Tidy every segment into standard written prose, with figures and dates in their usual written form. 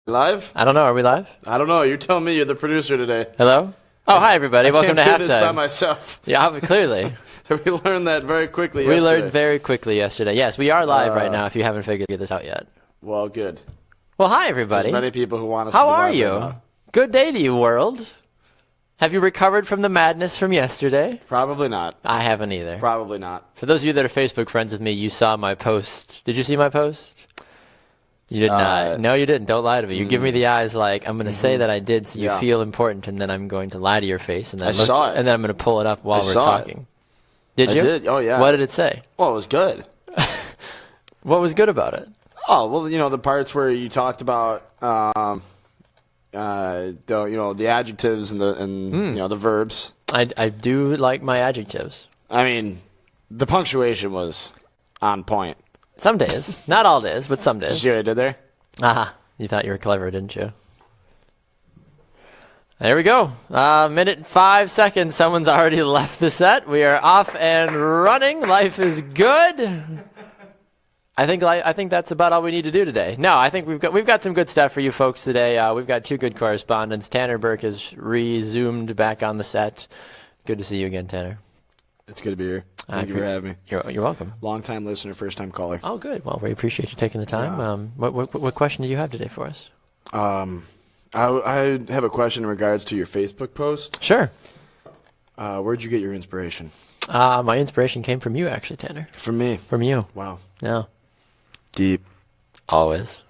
Live? I don't know. Are we live? I don't know. You're telling me. You're the producer today. Hello? Oh, hi, everybody. Welcome to I can't do this by halftime. myself. Yeah, clearly. We learned that very quickly We yesterday. learned very quickly yesterday. Yes, we are live right now if you haven't figured this out yet. Well, good. Well, hi, everybody. There's many people who want us How to be are live you? right now. Good day to you, world. Have you recovered from the madness from yesterday? Probably not. I haven't either. Probably not. For those of you that are Facebook friends with me, you saw my post. Did you see my post? You did not. No, you didn't. Don't lie to me. You give me the eyes like, I'm going to say that I did so you feel important, and then I'm going to lie to your face. And then saw it. And then I'm going to pull it up while we're talking. Did you? I did. Oh, yeah. What did it say? Well, it was good. What was good about it? Oh, well, the parts where you talked about, the adjectives and the verbs. I do like my adjectives. I mean, the punctuation was on point. Some days. Not all days, but some Did you days. see what I did there? Aha. You thought you were clever, didn't you? There we go. Minute and 5 seconds. Someone's already left the set. We are off and running. Life is good. I think that's about all we need to do today. No, I think we've got some good stuff for you folks today. We've got two good correspondents. Tanner Burke has resumed back on the set. Good to see you again, Tanner. It's good to be here. Thank you for having me. You're welcome. Long-time listener, first-time caller. Oh, good. Well, we appreciate you taking the time. Yeah. What question do you have today for us? I have a question in regards to your Facebook post. Sure. Where'd you get your inspiration? My inspiration came from you, actually, Tanner. From me. From you. Wow. Yeah. Deep. Always.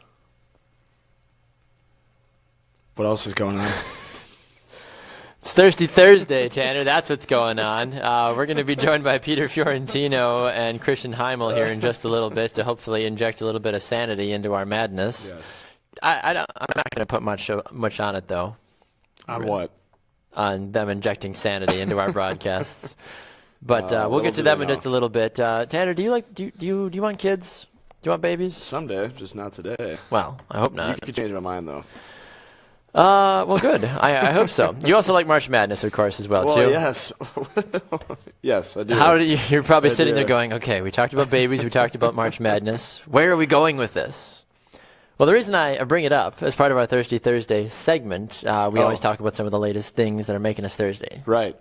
What else is going on? It's Thirsty Thursday, Tanner. That's what's going on. We're going to be joined by Peter Fiorentino and Christian Heimall here in just a little bit to hopefully inject a little bit of sanity into our madness. Yes. I'm not going to put much on it, though. On what? On them injecting sanity into our broadcasts. But we'll get to do them they in know? just a little bit. Tanner, do you want kids? Do you want babies? Someday, just not today. Well, I hope You not. could change my mind, though. Well, good. I hope so. You also like March Madness, of course, as well, too. Yes. Yes, I do. You're probably sitting there do. going, okay, we talked about babies, we talked about March Madness. Where are we going with this? Well, the reason I bring it up as part of our Thirsty Thursday segment, we always talk about some of the latest things that are making us thirsty. Right.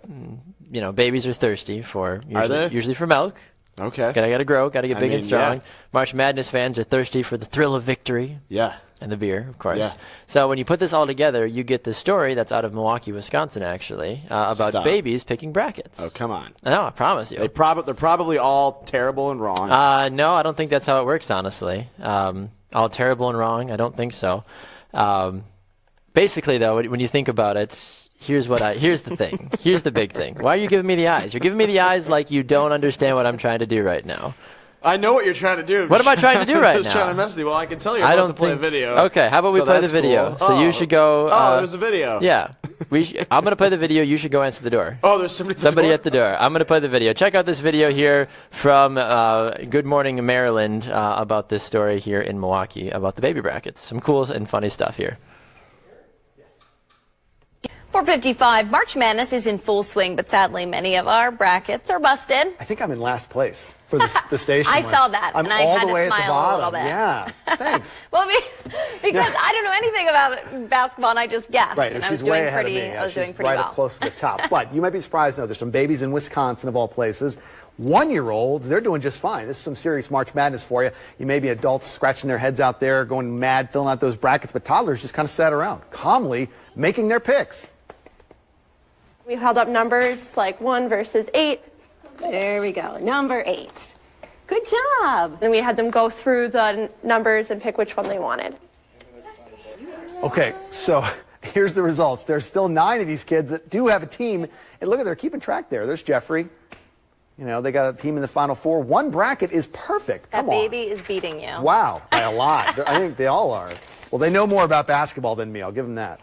Babies are thirsty for they? usually for milk. Okay. Gotta grow, gotta get big and strong. Yeah. March Madness fans are thirsty for the thrill of victory. Yeah. And the beer, of course. Yeah. So when you put this all together, you get this story that's out of Milwaukee, Wisconsin, actually, about Stop. babies picking brackets. Oh, come on. No, I promise you. They're probably all terrible and wrong. No, I don't think that's how it works, honestly. All terrible and wrong, I don't think so. Basically, though, when you think about it, here's the thing. Here's the big thing. Why are you giving me the eyes? You're giving me the eyes like you don't understand what I'm trying to do right now. I know what you're trying to do. What am I trying to do right I'm just trying to now? mess with you. Well, I can tell you I I'm don't about to play a think. video. Okay, how about we So play the that's video? cool. So you should go. There's a video. Yeah, I'm gonna play the video. You should go answer the door. Oh, there's somebody. Somebody at the door. I'm going to play the video. Check out this video here from Good Morning Maryland about this story here in Milwaukee about the baby brackets. Some cool and funny stuff here. 4:55, March Madness is in full swing, but sadly many of our brackets are busted. I think I'm in last place for the station. I one. saw that, I'm and I all had the to way smile at the a bottom. little bit. Yeah, thanks. Well, because I don't know anything about basketball, and I just guessed. Right, and and I was she's way doing ahead pretty. of me. I was doing she's pretty right well. up close to the top. But you might be surprised to know there's some babies in Wisconsin of all places. 1-year-olds, they're doing just fine. This is some serious March Madness for you. You may be adults scratching their heads out there, going mad, filling out those brackets, but toddlers just kind of sat around, calmly making their picks. We held up numbers like 1 versus 8. There we go, number 8. Good job. And we had them go through the numbers and pick which one they wanted. Okay, so here's the results. There's still 9 of these kids that do have a team. And look at, they're keeping track there. There's Jeffrey. They got a team in the Final Four. One bracket is perfect. That Come on. baby is beating you. Wow, by a lot. I think they all are. Well, they know more about basketball than me. I'll give them that.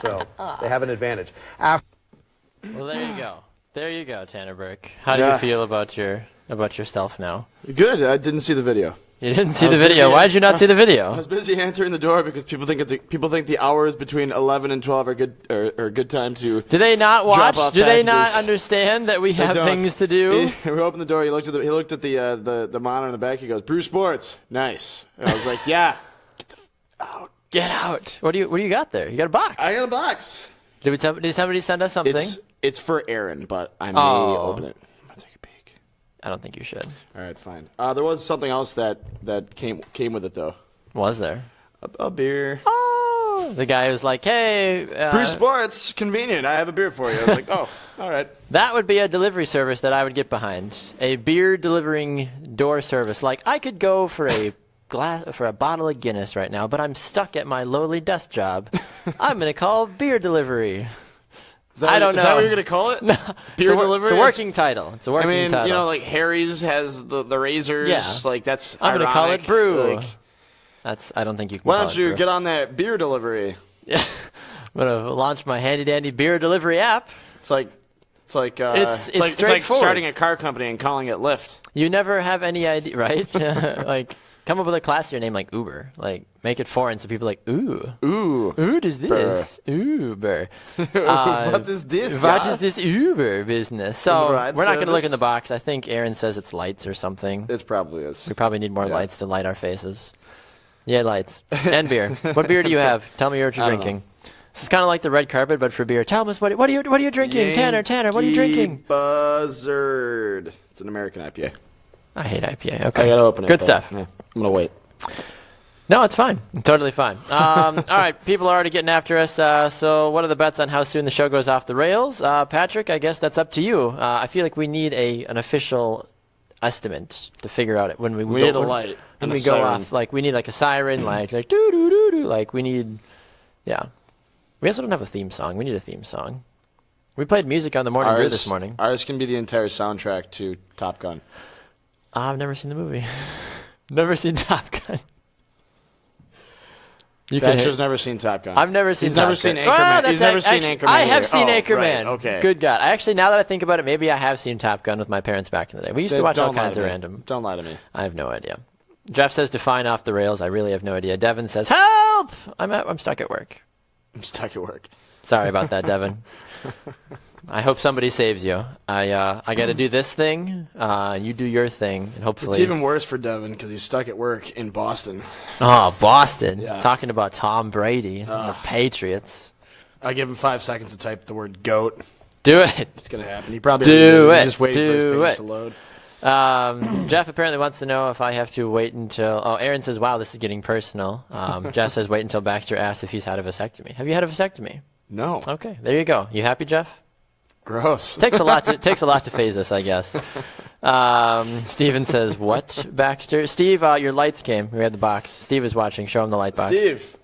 So they have an advantage. Well, there you go. There you go, Tanner Burke. How do you feel about yourself now? Good. I didn't see the video. You didn't see the video. Why did you not see the I video? was busy answering the door because people think the hours between 11 and 12 are good time to. Do they not Drop watch? off Do they not packages. understand that we have don't. things to do? We opened the door. He looked at the monitor in the back. He goes, "Brew Sports, nice." And I was like, "Yeah, get the out." Get out. What do you got there? You got a box. I got a box. Did somebody send us something? It's for Aaron, but I may open it. I'm gonna take a peek. I don't think you should. All right, fine. There was something else that came with it though. Was there? A beer. Oh, the guy was like, "Hey, Brew Sports, convenient. I have a beer for you." I was like, "Oh, all right." That would be a delivery service that I would get behind. A beer delivering door service. Like, I could go for a bottle of Guinness right now, but I'm stuck at my lowly desk job. I'm gonna call beer delivery. I don't know. Is that what you're gonna call it? No. Beer delivery. It's a working title. It's a working title. You know, like Harry's has the razors. Yeah. Like that's. I'm gonna call it Brew. Like, I don't think you can. Why don't you get on that beer delivery? Yeah. I'm gonna launch my handy dandy beer delivery app. It's like it's like straightforward. starting a car company and calling it Lyft. You never have any idea, right? Like, come up with a classier name like Uber. Like, make it foreign so people are like, ooh, does this? Uber. What is this? What is this Uber business? So Right we're not going to look service? in the box. I think Aaron says it's lights or something. It probably is. We probably need more lights to light our faces. Yeah, lights. And beer. What beer do you have? Tell me what you're drinking. This is kind of like the red carpet, but for beer. Tell us what are you drinking? Tanner, what are you drinking? Buzzard. It's an American IPA. I hate IPA. Okay. I gotta open it. Good stuff. Yeah, I'm gonna wait. No, it's fine. Totally fine. All right, people are already getting after us. So what are the bets on how soon the show goes off the rails? Patrick, I guess that's up to you. I feel like we need an official estimate to figure out it when we need a light when and we a go siren. off. Like we need like a siren, like doo doo doo doo. Like we need, yeah. We also don't have a theme song. We need a theme song. We played music on the morning brew this morning. Ours can be the entire soundtrack to Top Gun. I've never seen the movie. Never seen Top Gun. Baxter's never seen Top Gun. I've never seen. He's never seen Anchorman. He's never seen Anchorman. I have seen either. Anchorman. Right, okay. Good God. Actually, now that I think about it, maybe I have seen Top Gun with my parents back in the day. We used to watch all kinds of random. Don't lie to me. I have no idea. Jeff says define off the rails. I really have no idea. Devin says help. I'm stuck at work. I'm stuck at work. Sorry about that, Devin. I hope somebody saves you. I got to do this thing. You do your thing, and hopefully. It's even worse for Devin because he's stuck at work in Boston. Oh, Boston! Yeah. Talking about Tom Brady and the Patriots. I give him 5 seconds to type the word goat. Do it. It's gonna happen. He probably Do already did. it. He's just waiting for his Do page it. to load. Jeff apparently wants to know if I have to wait until. Oh, Aaron says, "Wow, this is getting personal." Jeff says, "Wait until Baxter asks if he's had a vasectomy." Have you had a vasectomy? No. Okay, there you go. You happy, Jeff? Gross. Takes a lot to phase us, I guess. Steven says, "What, Baxter?" Steve, your lights came. We had the box. Steve is watching. Show him the light box. Steve,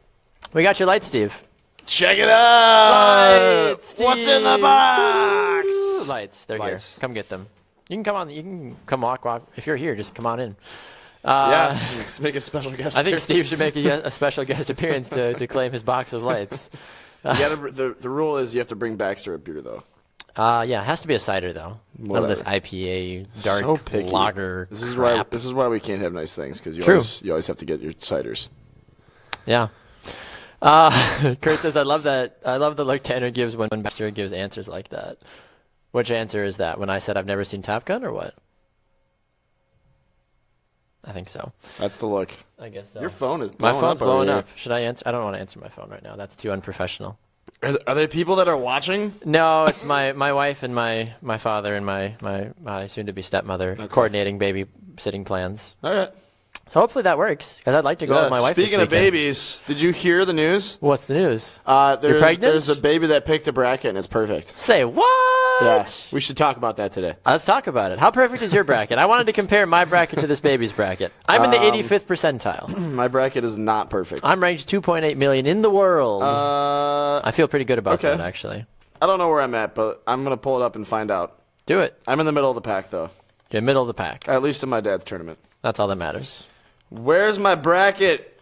we got your lights, Steve. check it out. Lights, What's in the Steve. box? Lights. They're Lights. here. Come get them. You can come on. You can come walk. If you're here, just come on in. Yeah, let's make a special guest. I think appearance. Steve should make a special guest appearance to claim his box of lights. You gotta, the rule is you have to bring Baxter a beer though. Yeah, it has to be a cider though. None of this Whatever. IPA dark So picky. lager This is crap. why we can't have nice things because you True. always have to get your ciders. Yeah. Kurt says, I love that. I love the look Tanner gives when Baxter gives answers like that. Which answer is that? When I said I've never seen Top Gun or what? I think so. That's the look. I guess so. Your phone is My blowing phone's up over blowing here. up. Should I answer? I don't want to answer my phone right now. That's too unprofessional. Are there people that are watching? No, it's my wife and my father and my soon-to-be stepmother coordinating babysitting plans. All right. So hopefully that works, because I'd like to go with my wife this Speaking of weekend. babies, did you hear the news? What's the news? There's pregnant? a baby that picked a bracket and it's perfect. Say what? Yeah, we should talk about that today. Let's talk about it. How perfect is your bracket? I wanted to compare my bracket to this baby's bracket. I'm in the 85th percentile. My bracket is not perfect. I'm ranked 2.8 million in the world. I I feel pretty good about okay. that, actually. don't know where I'm at, but I'm gonna pull it up and find out. Do it. I'm in the middle of the pack though, You're middle of the pack. at least in my dad's tournament. That's all that matters. Where's my bracket?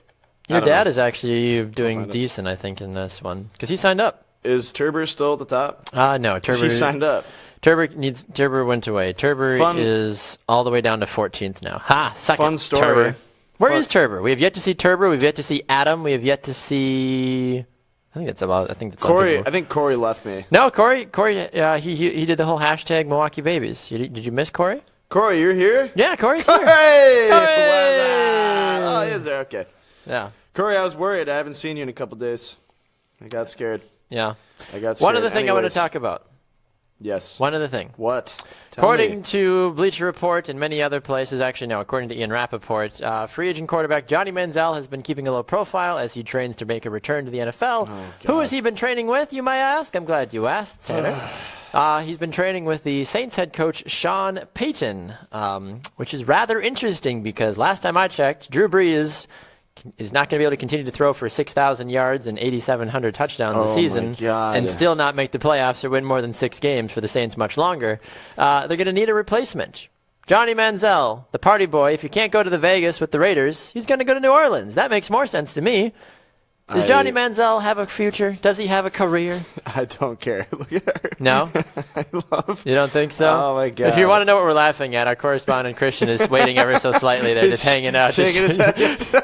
Your I don't dad know. is actually doing find it. decent, I think, in this one, because he signed up. Is Turber still at the top? No, Turber. He signed up. Turber went away. Turber Fun- is all the way down to 14th now. Ha! Suck Fun it, story. Turber. Where Fun- is Turber? We have yet to see Turber. We've yet to see Adam. We have yet to see. I think that's all Corey, people. I think Corey left me. No, Corey. He did the whole hashtag Milwaukee Babies. Did you miss Corey? Corey, you're here? Yeah, Corey's here. Hey! Corey! Oh, he is there. Okay. Yeah. Corey, I was worried. I haven't seen you in a couple days. I got scared. Yeah. I got scared. One other thing I want to Anyways. talk about. Yes. One other thing. What? Tell According me. to Bleacher Report and many other places, actually no, according to Ian Rappaport, free agent quarterback Johnny Manziel has been keeping a low profile as he trains to make a return to the NFL. Who has he been training with, you might ask? I'm glad you asked, Tanner. He's been training with the Saints head coach Sean Payton, which is rather interesting because last time I checked, Drew Brees is not going to be able to continue to throw for 6,000 yards and 8,700 touchdowns a season and still not make the playoffs or win more than 6 games for the Saints much longer. They're going to need a replacement. Johnny Manziel, the party boy, if you can't go to the Vegas with the Raiders, he's going to go to New Orleans. That makes more sense to me. Does Johnny Manziel have a future? Does he have a career? I don't care. Look at her. No? I love. You don't think so? Oh, my God. If you want to know what we're laughing at, our correspondent Christian is waiting ever so slightly there, just hanging out. Shaking his head.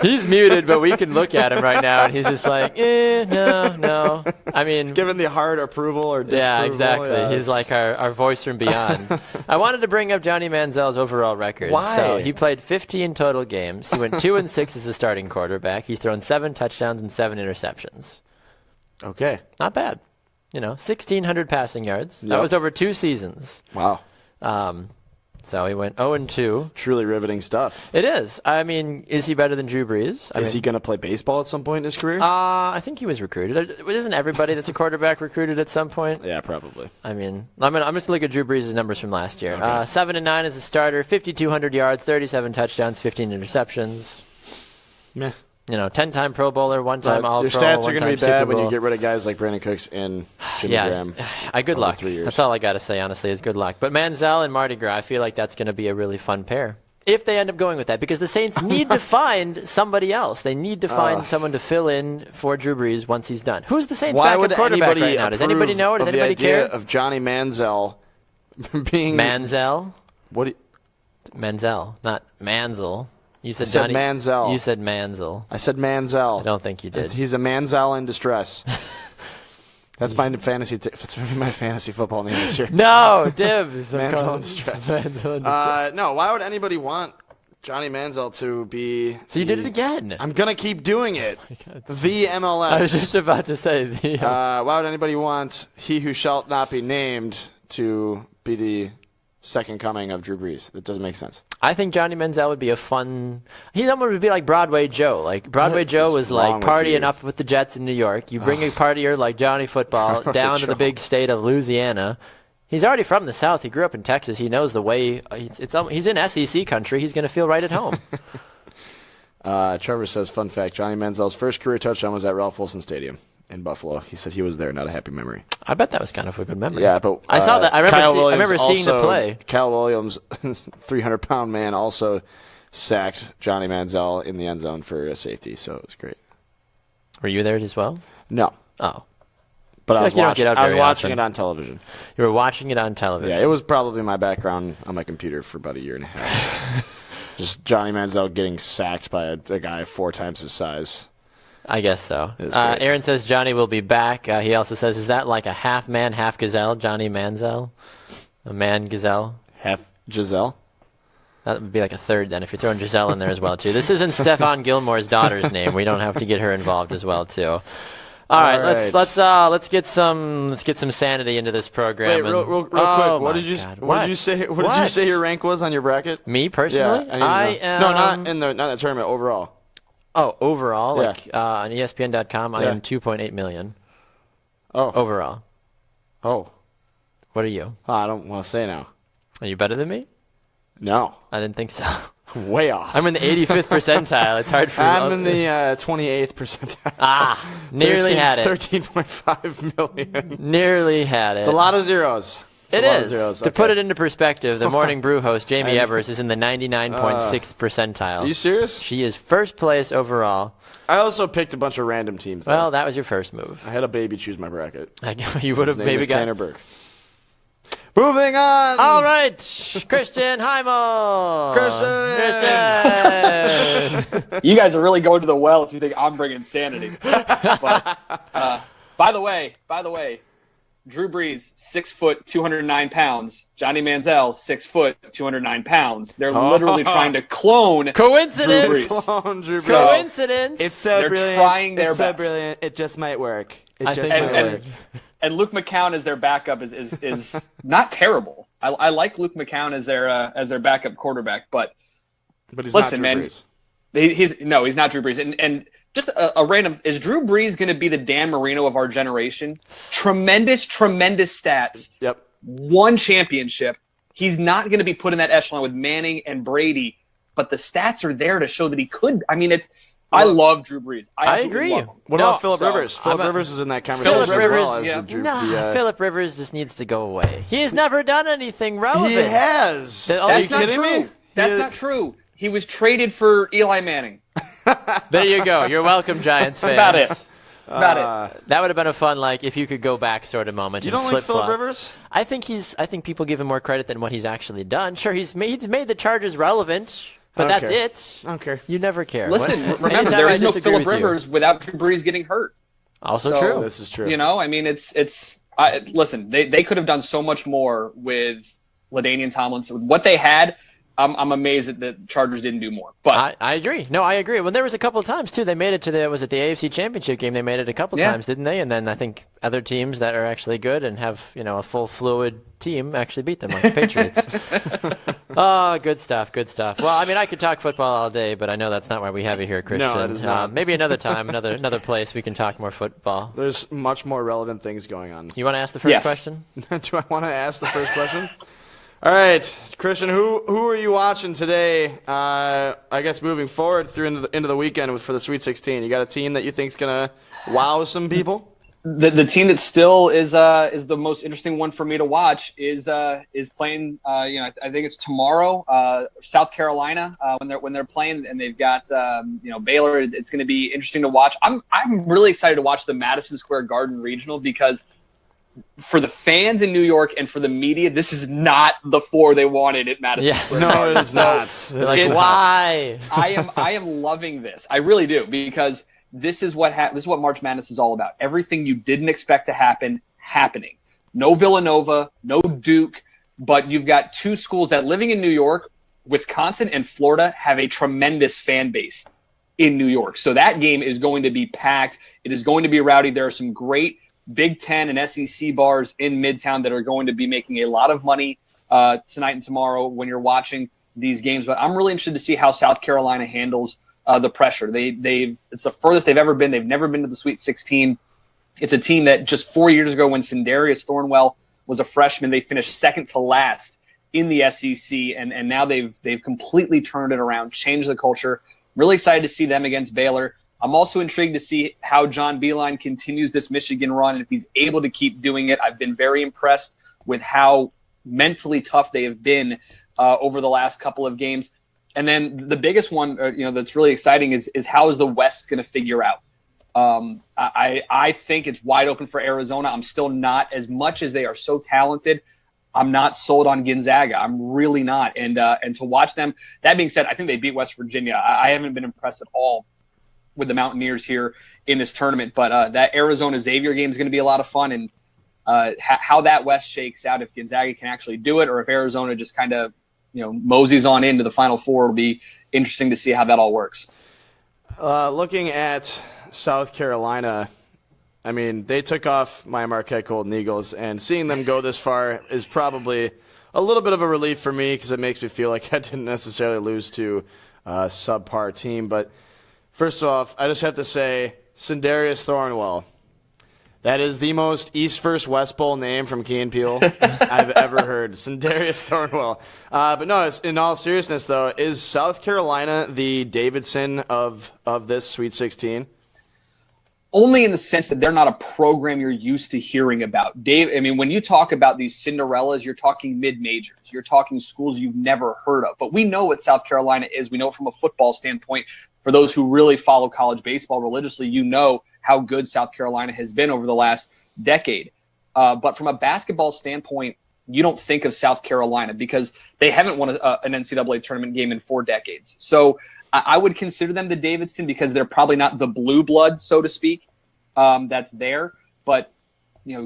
He's muted, but we can look at him right now, and he's just like, no. I mean, Given the hard approval or disapproval. yeah, exactly. Yeah, He's like our voice from beyond. I wanted to bring up Johnny Manziel's overall record. Why? So he played 15 total games. He went 2-6 as a starting quarterback. He's thrown 7 touchdowns and 7 interceptions. Okay. Not bad. 1,600 passing yards. That Yep. was over 2 seasons. Wow. So he went 0-2. Truly riveting stuff. It is. I mean, is he better than Drew Brees? Is he going to play baseball at some point in his career? I think he was recruited. Isn't everybody that's a quarterback recruited at some point? Yeah, probably. I mean, I'm just going to look at Drew Brees' numbers from last year. Okay. 7-9 as a starter, 5,200 yards, 37 touchdowns, 15 interceptions. Meh. 10-time Pro Bowler, one-time All-Pro, Your stats are going to be bad when you get rid of guys like Brandon Cooks and Jimmy Graham. Good luck. 3 years. That's all I got to say, honestly, is good luck. But Manziel and Mardi Gras, I feel like that's going to be a really fun pair. If they end up going with that, because the Saints need to find somebody else. They need to find someone to fill in for Drew Brees once he's done. Who's the Saints' Why backup would quarterback anybody right now? Does anybody know? Does anybody the idea care? of Johnny Manziel being Manziel? What? Do you, Manziel, not Manziel. You said, said Johnny, Manziel. You said Manziel. I said Manziel. I don't think you did. He's a Manziel in distress. That's my fantasy. That's my fantasy football name this year. No, dibs. I'm Manziel calling- in distress. Manziel in distress. No, why would anybody want Johnny Manziel to be? So you did it again. I'm gonna keep doing it. The MLS. I was just about to say the. Why would anybody want he who shall not be named to be the second coming of Drew Brees? That doesn't make sense. I think Johnny Manziel would be a fun. He almost would be like Broadway Joe. Like Broadway Joe was like partying up with the Jets in New York. You bring a partier like Johnny Football down to the big state of Louisiana. He's already from the South. He grew up in Texas. He knows the way. He's in SEC country. He's going to feel right at home. Trevor says, fun fact, Johnny Manziel's first career touchdown was at Ralph Wilson Stadium in Buffalo. He said he was there, not a happy memory. I bet that was kind of a good memory. Yeah, but I saw that. I remember seeing the also, play. Kyle Williams, 300-pound man, also sacked Johnny Manziel in the end zone for a safety, so it was great. Were you there as well? No. Oh. But I was like you don't get out watching very watching often. it on television. You were watching it on television. Yeah, it was probably my background on my computer for about a year and a half. Just Johnny Manziel getting sacked by a guy 4 times his size. I guess so. It was great. Aaron says Johnny will be back. He also says, is that like a half man, half gazelle, Johnny Manziel? A man gazelle? Half Giselle? That would be like a third then if you're throwing Giselle in there as well too. This isn't Stephon Gilmore's daughter's name. We don't have to get her involved as well too. All right, let's get some sanity into this program. Wait, real quick. What did you say? What did you say your rank was on your bracket? Me personally? Yeah, I am. No, not in the tournament. Overall. Oh, overall, Yeah. like on ESPN.com, I am 2.8 million. Oh. Overall. Oh. What are you? I don't want to say now. Are you better than me? No. I didn't think so. Way off. I'm in the 85th percentile. It's hard for me. I'm in the 28th percentile. Nearly had it. 13.5 million. Nearly had it. It's a lot of zeros. It is. Zeros. To put it into perspective, the Morning Brew host, Jamie Evers, is in the 99.6th percentile. Are you serious? She is first place overall. I also picked a bunch of random teams, though. Well, that was your first move. I had a baby choose my bracket. You would have His name maybe is got Tanner Burke. Moving on. All right, Christian Heimall. Christian. You guys are really going to the well if you think I'm bringing sanity. But by the way, Drew Brees, 6 foot, 209 pounds. Johnny Manziel, 6 foot, 209 pounds. They're literally trying to clone Coincidence. Drew Brees. Clone Drew Brees. So, Coincidence. It's so they're brilliant. trying their it's so best. brilliant. It just might work. It I just think might it work. And Luke McCown as their backup is not terrible. I like Luke McCown as their backup quarterback, but But he's listen, not Drew man, Brees. he's not Drew Brees. And just a random, is Drew Brees going to be the Dan Marino of our generation? Tremendous stats. Yep. One championship. He's not going to be put in that echelon with Manning and Brady, but the stats are there to show that he could. I mean, I love Drew Brees. I absolutely agree. love him. What No, about Phillip so Rivers? Phillip Rivers is in that conversation Phillip as Rivers, well as yeah. the Drew. Phillip Rivers just needs to go away. He has never done anything relevant. He has. Oh, That's you not kidding true. me? That's not true. He was traded for Eli Manning. There you go. You're welcome, Giants fans. That's about it. That's about it. That would have been a fun, if you could go back sort of moment. You and don't like flip-flop. Phillip Rivers? I think people give him more credit than what he's actually done. Sure, he's made the Chargers relevant, but I don't that's care. it. I don't care. You never care. Listen, remember, Anytime there I is no disagree Phillip with you. Rivers without Drew Brees getting hurt. Also So, true. This is true. You know, I mean, listen, they could have done so much more with LaDainian Tomlinson. What they had, I'm amazed that the Chargers didn't do more. But I agree. No, I agree. Well, there was a couple of times, too. They made it to the AFC Championship game. They made it a couple Yeah. times, didn't they? And then I think other teams that are actually good and have, a full fluid team actually beat them, like the Patriots. Oh, good stuff, good stuff. Well, I mean, I could talk football all day, but I know that's not why we have you here, Christian. that is not. Maybe another time, another place we can talk more football. There's much more relevant things going on. You want to ask the first Yes. question? Do I want to ask the first question? All right, Christian, who are you watching today? I guess moving forward through into the weekend for the Sweet 16. You got a team that you think's gonna wow some people? the team that still is the most interesting one for me to watch is playing. I think it's tomorrow. South Carolina when they're playing, and they've got Baylor. It's going to be interesting to watch. I'm really excited to watch the Madison Square Garden Regional because for the fans in New York and for the media, this is not the four they wanted at Madison Square No, Garden. it is not. They're like, It's- why? I am loving this. I really do, because this is what March Madness is all about. Everything you didn't expect to happen happening. No Villanova, no Duke, but you've got two schools that, living in New York, Wisconsin and Florida, have a tremendous fan base in New York. So that game is going to be packed. It is going to be rowdy. There are some great Big Ten and SEC bars in Midtown that are going to be making a lot of money tonight and tomorrow when you're watching these games. But I'm really interested to see how South Carolina handles the pressure. It's the furthest they've ever been. They've never been to the Sweet 16. It's a team that just 4 years ago, when Sindarius Thornwell was a freshman, they finished second to last in the SEC, and now they've completely turned it around, changed the culture. Really excited to see them against Baylor. I'm also intrigued to see how John Beilein continues this Michigan run, and if he's able to keep doing it. I've been very impressed with how mentally tough they have been over the last couple of games. And then the biggest one, that's really exciting is how is the West going to figure out? I think it's wide open for Arizona. I'm still not, as much as they are so talented, I'm not sold on Gonzaga. I'm really not. And to watch them, that being said, I think they beat West Virginia. I haven't been impressed at all with the Mountaineers here in this tournament. But that Arizona-Xavier game is going to be a lot of fun. And how that West shakes out, if Gonzaga can actually do it, or if Arizona just kind of moseys on into the Final Four, will be interesting to see how that all works. Looking at South Carolina, I mean, they took off my Marquette Golden Eagles, and seeing them go this far is probably a little bit of a relief for me, because it makes me feel like I didn't necessarily lose to a subpar team. But first off, I just have to say, Sindarius Thornwell. That is the most East First West Bowl name from Key and Peele I've ever heard. Sindarius Thornwell. But no, in all seriousness, though, is South Carolina the Davidson of this Sweet 16? Only in the sense that they're not a program you're used to hearing about. Dave, I mean, when you talk about these Cinderellas, you're talking mid-majors. You're talking schools you've never heard of. But we know what South Carolina is. We know it from a football standpoint. For those who really follow college baseball religiously, you know how good South Carolina has been over the last decade. But from a basketball standpoint, you don't think of South Carolina because they haven't won an NCAA tournament game in 4 decades. So I would consider them the Davidson because they're probably not the blue blood, so to speak, that's there. But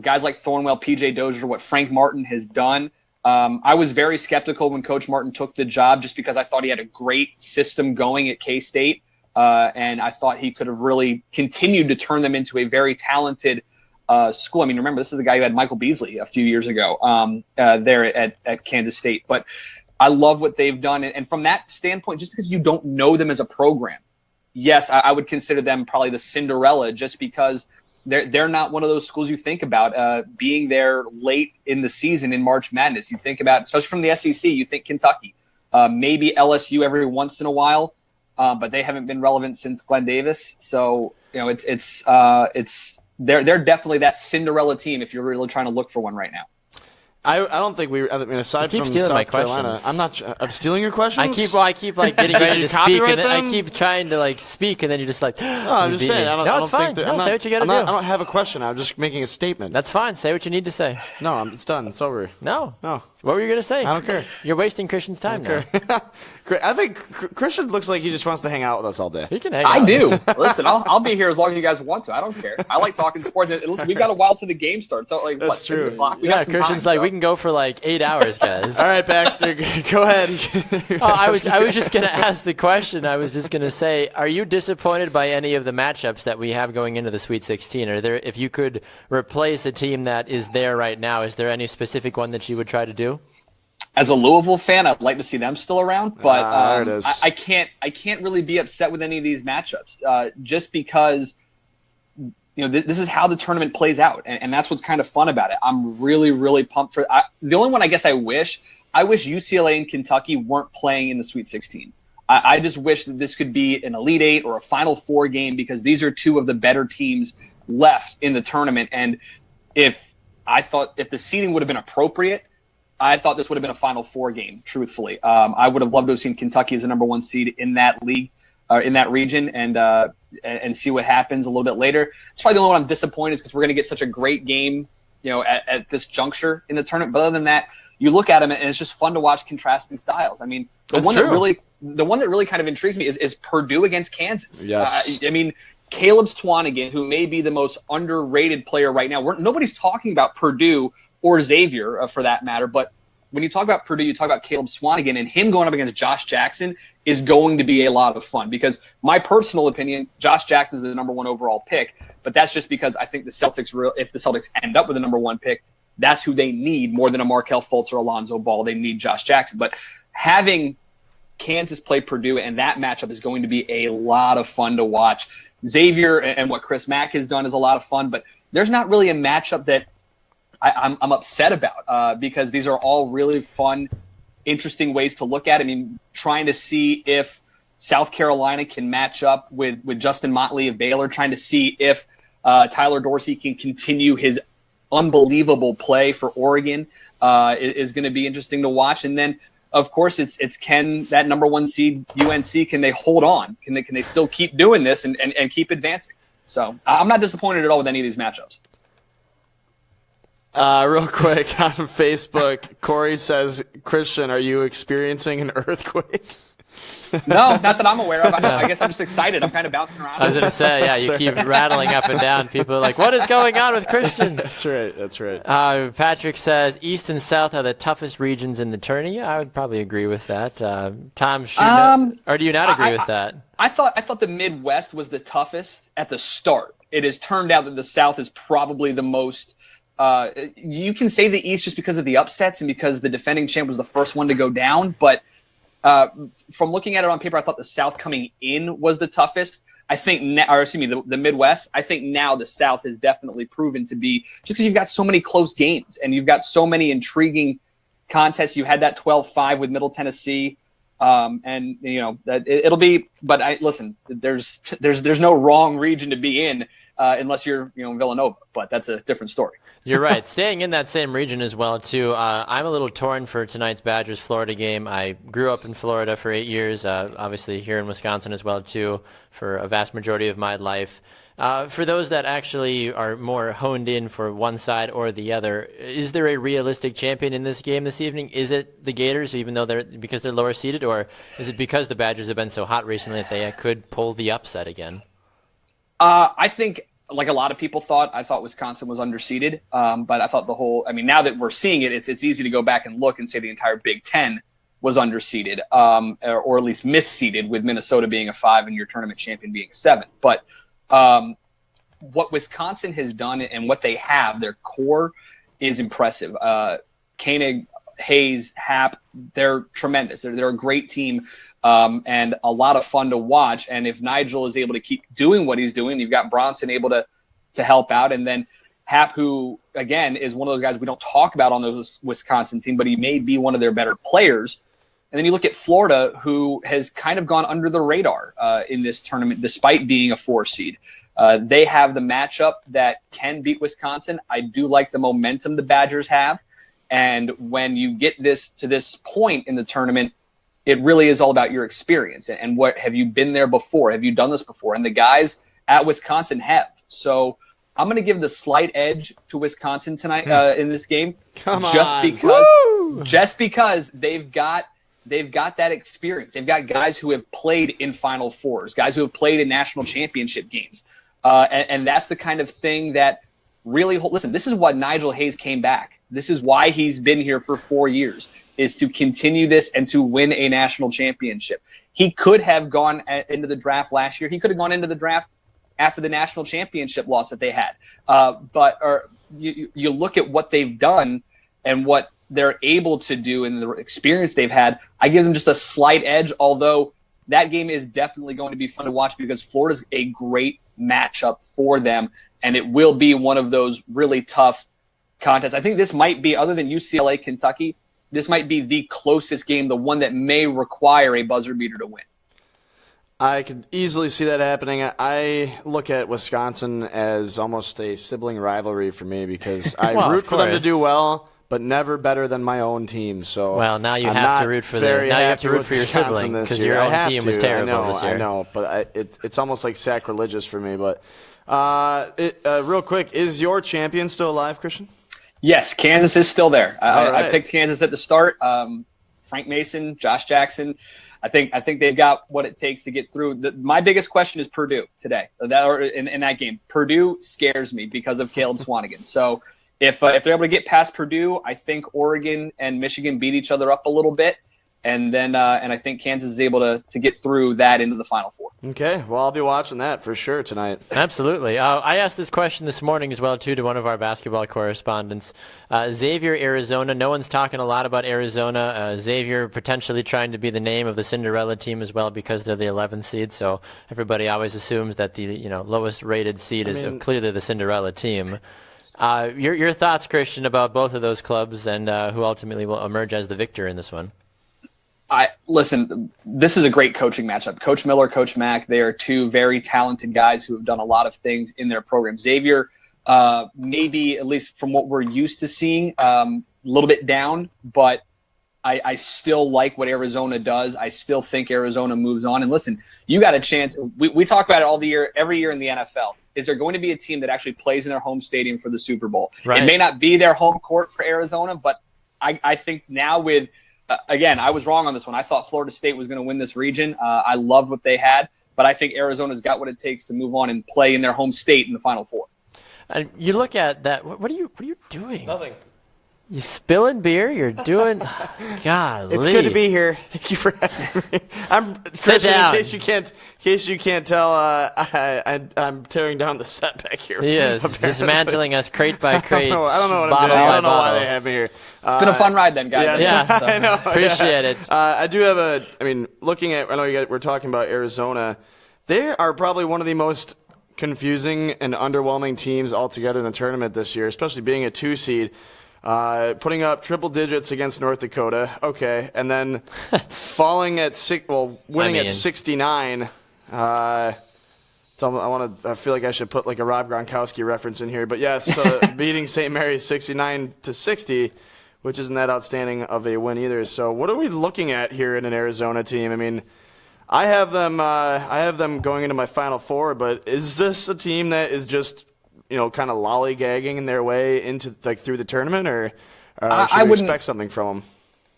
guys like Thornwell, PJ Dozier, what Frank Martin has done. I was very skeptical when Coach Martin took the job just because I thought he had a great system going at K-State. And I thought he could have really continued to turn them into a very talented school. I mean, remember, this is the guy who had Michael Beasley a few years ago there at Kansas State. But I love what they've done. And from that standpoint, just because you don't know them as a program, yes, I would consider them probably the Cinderella just because they're not one of those schools you think about being there late in the season in March Madness. You think about, especially from the SEC, you think Kentucky, maybe LSU every once in a while, but they haven't been relevant since Glenn Davis. So they're definitely that Cinderella team if you're really trying to look for one right now. I don't think aside from South Carolina, I'm stealing your questions. I keep like getting ready to speak, and then I keep trying to like speak, and then you're just like, no, I'm just saying. It's fine. Say what you got to do. I don't have a question. I'm just making a statement. That's fine. Say what you need to say. No, it's done. It's over. No. What were you going to say? I don't care. You're wasting Christian's time now. I think Christian looks like he just wants to hang out with us all day. He can hang out. I do. Listen, I'll be here as long as you guys want to. I don't care. I like talking sports. Listen, we've got a while till the game starts. So That's what, true. 6 o'clock? Christian's like, we can go for like 8 hours, guys. All right, Baxter, go ahead. I was just going to ask the question. I was just going to say, are you disappointed by any of the matchups that we have going into the Sweet 16? If you could replace a team that is there right now, is there any specific one that you would try to do? As a Louisville fan, I'd like to see them still around, but there it is. I can't really be upset with any of these matchups just because this is how the tournament plays out, and that's what's kind of fun about it. I'm really, really pumped for the only one I guess I wish UCLA and Kentucky weren't playing in the Sweet 16. I just wish that this could be an Elite Eight or a Final Four game because these are two of the better teams left in the tournament. And if the seeding would have been appropriate, I thought this would have been a Final Four game, truthfully. I would have loved to have seen Kentucky as the number one seed in that league, in that region, and see what happens a little bit later. It's probably the only one I'm disappointed is because we're going to get such a great game, at this juncture in the tournament. But other than that, you look at them and it's just fun to watch contrasting styles. I mean, the one that really kind of intrigues me is Purdue against Kansas. Yes. I mean, Caleb Swanigan, who may be the most underrated player right now. Nobody's talking about Purdue or Xavier for that matter. But when you talk about Purdue, you talk about Caleb Swanigan, and him going up against Josh Jackson is going to be a lot of fun because my personal opinion, Josh Jackson is the number one overall pick, but that's just because I think if the Celtics end up with the number one pick, that's who they need more than a Markelle Fultz or Alonzo Ball. They need Josh Jackson. But having Kansas play Purdue and that matchup is going to be a lot of fun to watch. Xavier and what Chris Mack has done is a lot of fun, but there's not really a matchup that I'm upset about because these are all really fun, interesting ways to look at it. I mean, trying to see if South Carolina can match up with Justin Motley of Baylor, trying to see if Tyler Dorsey can continue his unbelievable play for Oregon is going to be interesting to watch. And then, of course, it's can that number one seed UNC, can they hold on? Can they still keep doing this and keep advancing? So I'm not disappointed at all with any of these matchups. Real quick on Facebook, Corey says, Christian, are you experiencing an earthquake? No, not that I'm aware of. I guess I'm just excited. I'm kind of bouncing around. I was going to say, yeah, you keep rattling up and down. People are like, what is going on with Christian? That's right. Patrick says, East and South are the toughest regions in the tourney. Yeah, I would probably agree with that. Tom, or do you not agree with that? I thought the Midwest was the toughest at the start. It has turned out that the South is probably the most you can say the East just because of the upsets and because the defending champ was the first one to go down. But from looking at it on paper, I thought the South coming in was the toughest. I think, the Midwest. I think now the South has definitely proven to be, just because you've got so many close games and you've got so many intriguing contests. You had that 12-5 with Middle Tennessee, and it'll be. But listen, there's no wrong region to be in unless you're Villanova, but that's a different story. You're right. Staying in that same region as well, too. I'm a little torn for tonight's Badgers-Florida game. I grew up in Florida for 8 years, obviously here in Wisconsin as well, too, for a vast majority of my life. For those that actually are more honed in for one side or the other, is there a realistic champion in this game this evening? Is it the Gators, even though because they're lower seeded, or is it because the Badgers have been so hot recently that they could pull the upset again? I think like a lot of people thought, I thought Wisconsin was underseeded. But I thought now that we're seeing it, it's easy to go back and look and say the entire Big Ten was underseeded, or at least misseeded, with Minnesota being a 5 and your tournament champion being 7. But what Wisconsin has done and what they have, their core, is impressive. Koenig, Hayes, Happ, they're tremendous. They're a great team, and a lot of fun to watch. And if Nigel is able to keep doing what he's doing, you've got Bronson able to help out. And then Happ, who, again, is one of those guys we don't talk about on the Wisconsin team, but he may be one of their better players. And then you look at Florida, who has kind of gone under the radar in this tournament, despite being a 4 seed. They have the matchup that can beat Wisconsin. I do like the momentum the Badgers have. And when you get to this point in the tournament, it really is all about your experience. And what have you been there before? Have you done this before? And the guys at Wisconsin have. So I'm going to give the slight edge to Wisconsin tonight in this game. Just because they've got that experience. They've got guys who have played in Final Fours, guys who have played in national championship games. And that's the kind of thing that really, listen, this is what Nigel Hayes came back. This is why he's been here for 4 years, is to continue this and to win a national championship. He could have gone into the draft last year. He could have gone into the draft after the national championship loss that they had. But you look at what they've done and what they're able to do and the experience they've had. I give them just a slight edge, although that game is definitely going to be fun to watch because Florida's a great matchup for them, and it will be one of those really tough contests. I think this might be, other than UCLA, Kentucky, this might be the closest game, the one that may require a buzzer beater to win. I could easily see that happening. I look at Wisconsin as almost a sibling rivalry for me because I root for them to do well, but never better than my own team. So now you have to root for them. Now you have to root for your sibling because your own team was terrible this year. I know, but it's almost like sacrilegious for me. But real quick, is your champion still alive, Christian? Yes, Kansas is still there. Right. I picked Kansas at the start. Frank Mason, Josh Jackson. I think they've got what it takes to get through. My biggest question is Purdue today. In that game, Purdue scares me because of Caleb Swanigan. So if they're able to get past Purdue, I think Oregon and Michigan beat each other up a little bit. And then I think Kansas is able to get through that into the Final Four. Okay, well, I'll be watching that for sure tonight. Absolutely. I asked this question this morning as well, too, to one of our basketball correspondents. Xavier, Arizona. No one's talking a lot about Arizona. Xavier potentially trying to be the name of the Cinderella team as well because they're the 11th seed. So everybody always assumes that the lowest rated seed is clearly the Cinderella team. Your thoughts, Christian, about both of those clubs and who ultimately will emerge as the victor in this one? Listen, this is a great coaching matchup. Coach Miller, Coach Mack, they are two very talented guys who have done a lot of things in their program. Xavier, maybe, at least from what we're used to seeing, a little bit down, but I still like what Arizona does. I still think Arizona moves on. And listen, you got a chance. We talk about it every year in the NFL. Is there going to be a team that actually plays in their home stadium for the Super Bowl? Right. It may not be their home court for Arizona, but I think now with again, I was wrong on this one. I thought Florida State was going to win this region. I loved what they had, but I think Arizona's got what it takes to move on and play in their home state in the Final Four. And you look at that. What are you doing? Nothing. You spilling beer? You're doing. Golly. It's good to be here. Thank you for having me. Sit down. In case you can't tell, I'm tearing down the set back here. He is dismantling us crate by crate. I don't know what bottle I'm doing. by I don't know bottle. why they have me here. It's been a fun ride then, guys. Yeah, I know. Appreciate it. I do have looking at, I know we're talking about Arizona. They are probably one of the most confusing and underwhelming teams altogether in the tournament this year, especially being a 2 seed. Putting up triple digits against North Dakota, okay, and then falling at winning at 69. I feel like I should put like a Rob Gronkowski reference in here, but yes, beating St. Mary's 69-60, which isn't that outstanding of a win either. So, what are we looking at here in an Arizona team? I mean, I have them going into my Final Four, but is this a team that is just kind of lollygagging in their way into through the tournament, or should we expect something from them?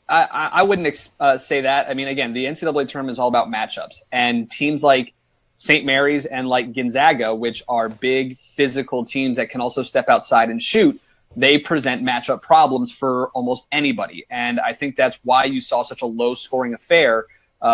I wouldn't say that. I mean, again, the NCAA tournament is all about matchups, and teams like St. Mary's and like Gonzaga, which are big physical teams that can also step outside and shoot, they present matchup problems for almost anybody. And I think that's why you saw such a low-scoring affair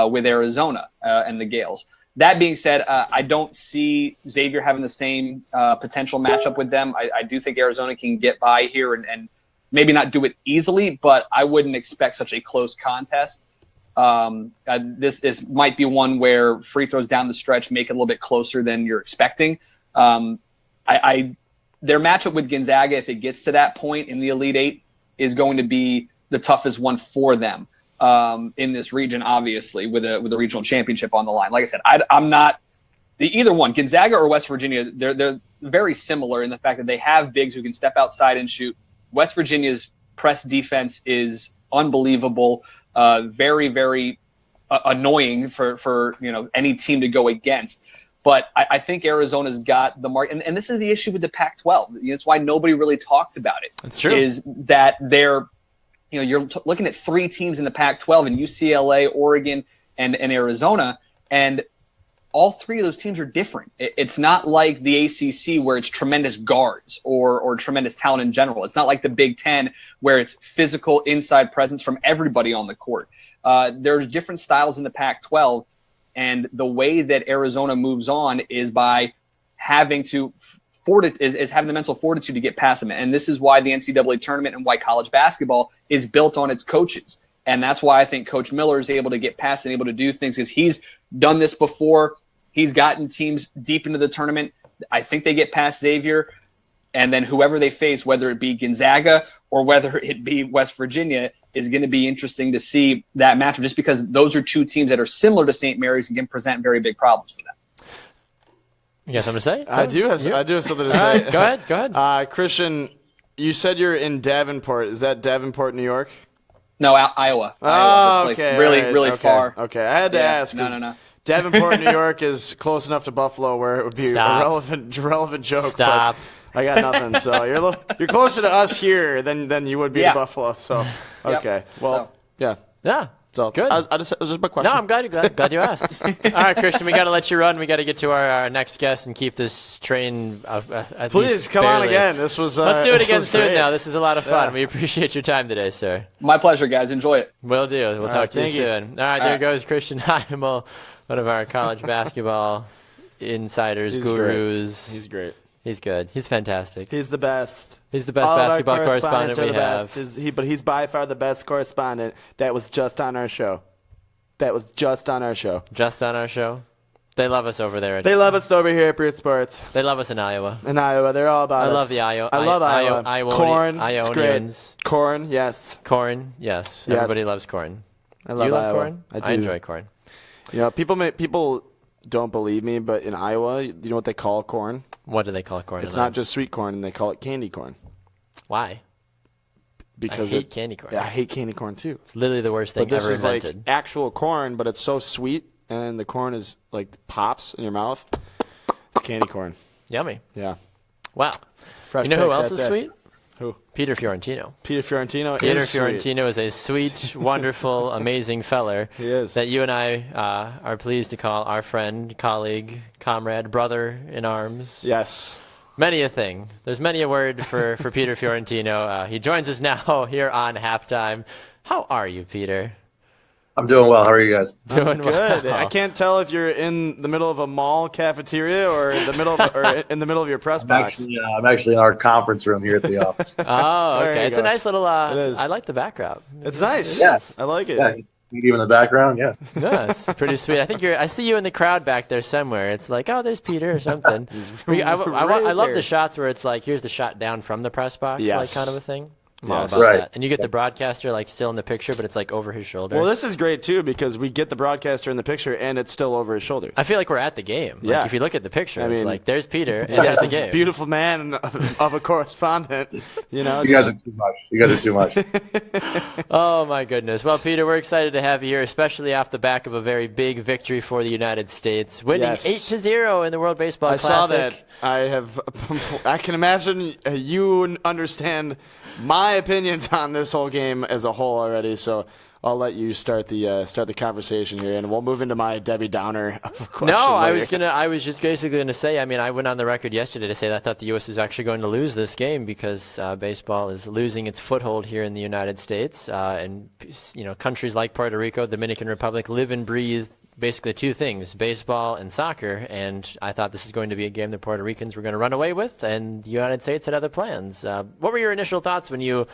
with Arizona and the Gales. That being said, I don't see Xavier having the same potential matchup with them. I do think Arizona can get by here and maybe not do it easily, but I wouldn't expect such a close contest. This might be one where free throws down the stretch make it a little bit closer than you're expecting. Their matchup with Gonzaga, if it gets to that point in the Elite Eight, is going to be the toughest one for them in this region, obviously, with a regional championship on the line. Like I said, I'm not either one, Gonzaga or West Virginia. They're very similar in the fact that they have bigs who can step outside and shoot. West Virginia's press defense is unbelievable, very, very annoying for any team to go against. But I think Arizona's got the mark, and this is the issue with the Pac-12. It's why nobody really talks about it. That's true. Is that you're looking at 3 teams in the Pac-12 in UCLA, Oregon, and Arizona, and all 3 of those teams are different. It's not like the ACC where it's tremendous guards or tremendous talent in general. It's not like the Big Ten where it's physical inside presence from everybody on the court. There's different styles in the Pac-12. And the way that Arizona moves on is by having to having the mental fortitude to get past them. And this is why the NCAA tournament and why college basketball is built on its coaches. And that's why I think Coach Miller is able to get past and able to do things, because he's done this before. He's gotten teams deep into the tournament. I think they get past Xavier. And then whoever they face, whether it be Gonzaga or whether it be West Virginia, is going to be interesting to see that matchup, just because those are 2 teams that are similar to St. Mary's and can present very big problems for them. You got something to say? I do have something to say. Go ahead. Christian, you said you're in Davenport. Is that Davenport, New York? No, Iowa. Oh, It's okay. like really, right, really okay, far. Okay, I had to ask. No. Davenport, New York is close enough to Buffalo where it would be Stop. a relevant joke. Stop. But I got nothing. So you're closer to us here than you would be to Buffalo. So okay, well, yeah. So Good. It was just my question. No, I'm glad you asked. All right, Christian, we got to let you run. We got to get to our next guest and keep this train. At Please least come on barely. again. This was. Let's do it this again was soon. great. Now, this is a lot of fun. Yeah. We appreciate your time today, sir. My pleasure, guys. Enjoy it. Will do. We'll talk to you thank you. soon. All right, there goes Christian Heimall, one of our college basketball insiders, He's gurus. He's great. He's good. He's fantastic. He's the best. He's the best All of our basketball correspondent correspondents are we the have. best. But he's by far the best correspondent that was just on our show. Just on our show. Just on our show. They love us over there. They love us over here at Brew Sports. They love us in Iowa. In Iowa, they're all about I us. love the Iowa. I love Iowa. Corn, it's great. Ionians. Corn, yes. Corn, yes. Everybody loves corn. I Do love you love Iowa. corn? I do. I enjoy corn. You know, people don't believe me, but in Iowa, you know what they call corn? What do they call corn? It's in not Iowa? just sweet corn, and they call it candy corn. Why? Because I hate candy corn. Yeah, I hate candy corn too. It's literally the worst thing But this ever is invented. like actual corn, but it's so sweet, and the corn is like pops in your mouth. It's candy corn. Yummy. Yeah. Wow. Fresh You know who pick else right is there. sweet? Who? Peter Fiorentino. Peter Fiorentino Peter is sweet. Fiorentino is a sweet, wonderful, amazing feller. He is. That you and I are pleased to call our friend, colleague, comrade, brother in arms. Yes. Many a thing. There's many a word for Peter Fiorentino. He joins us now here on Halftime. How are you, Peter? I'm doing well. How are you guys? Doing Good. well. I can't tell if you're in the middle of a mall cafeteria or in the middle of your press box. I'm actually in our conference room here at the office. Oh, There okay. you It's go. a nice little. is. I like the background. It's nice. Yeah. I like it. Yeah, even in the background. Yeah. No, it's pretty sweet. I think I see you in the crowd back there somewhere. It's like, oh, there's Peter or something. I love the shots where it's like, here's the shot down from the press box, Yes. like kind of a thing. I'm all Yes. about Right. that. And you get the broadcaster like still in the picture, but it's like over his shoulder. Well, this is great too because we get the broadcaster in the picture and it's still over his shoulder. I feel like we're at the game. Like, Yeah. if you look at the picture, I it's mean, like there's Peter and Yeah, there's the this game. beautiful man of a correspondent. You know, You guys are too much. You guys are too much. Oh my goodness. Well, Peter, we're excited to have you here, especially off the back of a very big victory for the United States, winning Yes. 8-0 in the World Baseball I Classic. saw that. I can imagine you understand my opinions on this whole game as a whole already. So I'll let you start the conversation here, and we'll move into my Debbie Downer question. No, later. I was just basically gonna say. I mean, I went on the record yesterday to say that I thought the U.S. was actually going to lose this game because baseball is losing its foothold here in the United States, and countries like Puerto Rico, Dominican Republic live and breathe basically two things, baseball and soccer, and I thought this is going to be a game the Puerto Ricans were going to run away with, and the United States had other plans. What were your initial thoughts when you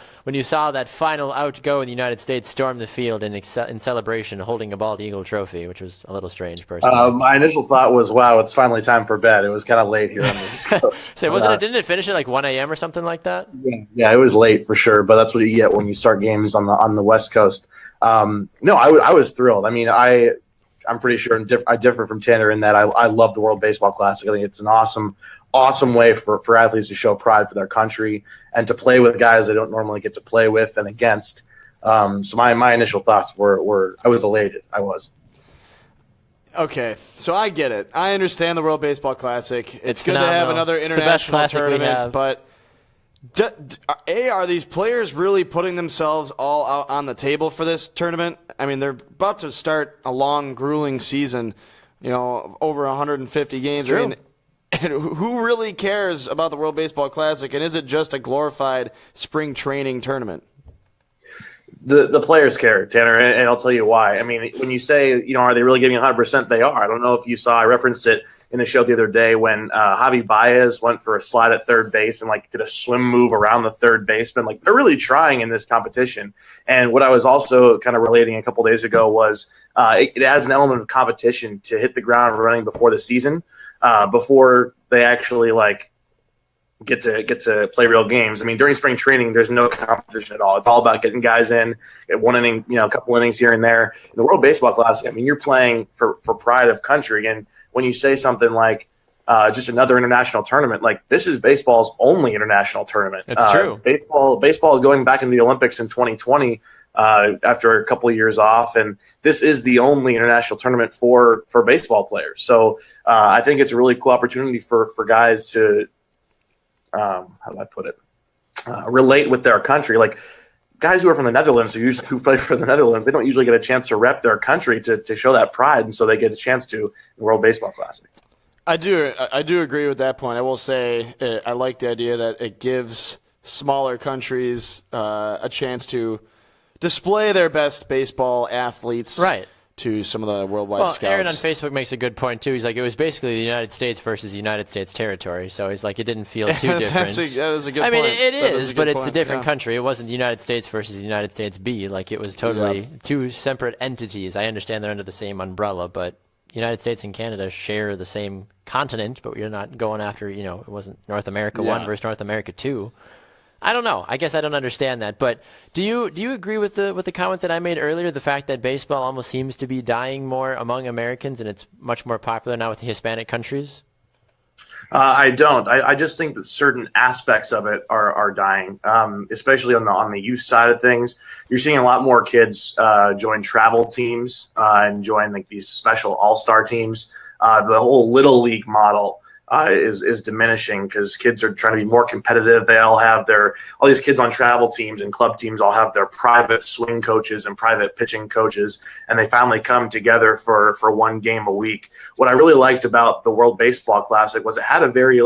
saw that final out go and the United States storm the field in celebration holding a bald eagle trophy, which was a little strange, personally? My initial thought was, wow, it's finally time for bed. It was kind of late here on the East Coast. So didn't it finish at like 1 a.m. or something like that? Yeah, it was late for sure, but that's what you get when you start games on the West Coast. No, I was thrilled. I mean, I'm pretty sure I differ from Tanner in that I love the World Baseball Classic. I think it's an awesome way for athletes to show pride for their country and to play with guys they don't normally get to play with and against. So my initial thoughts were I was elated. I was. Okay, so I get it. I understand the World Baseball Classic. It's good to have another international tournament, but are these players really putting themselves all out on the table for this tournament? I mean, they're about to start a long, grueling season, over 150 games. It's true. I mean, and who really cares about the World Baseball Classic, and is it just a glorified spring training tournament? The players care, Tanner, and I'll tell you why. I mean, when you say, are they really giving 100%? They are. I don't know if you saw, I referenced it in the show the other day when Javi Baez went for a slide at third base and did a swim move around the third baseman. They're really trying in this competition. And what I was also kind of relating a couple days ago was it adds an element of competition to hit the ground running before the season, before they actually get to play real games. I mean, during spring training, there's no competition at all. It's all about getting guys in, get one inning, a couple innings here and there. In the World Baseball Classic, I mean, you're playing for pride of country. And when you say something like just another international tournament, this is baseball's only international tournament. It's true. Baseball is going back into the Olympics in 2020 after a couple of years off, and this is the only international tournament for baseball players. So I think it's a really cool opportunity for guys to how do I put it? Relate with their country. Guys who are from the Netherlands, who play for the Netherlands, they don't usually get a chance to rep their country to show that pride, and so they get a chance to in the World Baseball Classic. I do agree with that point. I will say I like the idea that it gives smaller countries a chance to display their best baseball athletes. Right. To some of the worldwide scouts. Aaron on Facebook makes a good point, too. He's like, it was basically the United States versus the United States territory. So he's like, it didn't feel too different. That is a good point. I mean, it is, but it's a different country. It wasn't the United States versus the United States B. It was totally two separate entities. I understand they're under the same umbrella, but the United States and Canada share the same continent, but we're not going after, it wasn't North America 1 versus North America 2. I don't know. I guess I don't understand that. But do you agree with the comment that I made earlier, the fact that baseball almost seems to be dying more among Americans and it's much more popular now with the Hispanic countries? I don't. I just think that certain aspects of it are dying, especially on the youth side of things. You're seeing a lot more kids join travel teams and join these special all-star teams. The whole Little League model is diminishing because kids are trying to be more competitive. They all have all these kids on travel teams and club teams all have their private swing coaches and private pitching coaches, and they finally come together for one game a week. What I really liked about the World Baseball Classic was it had a very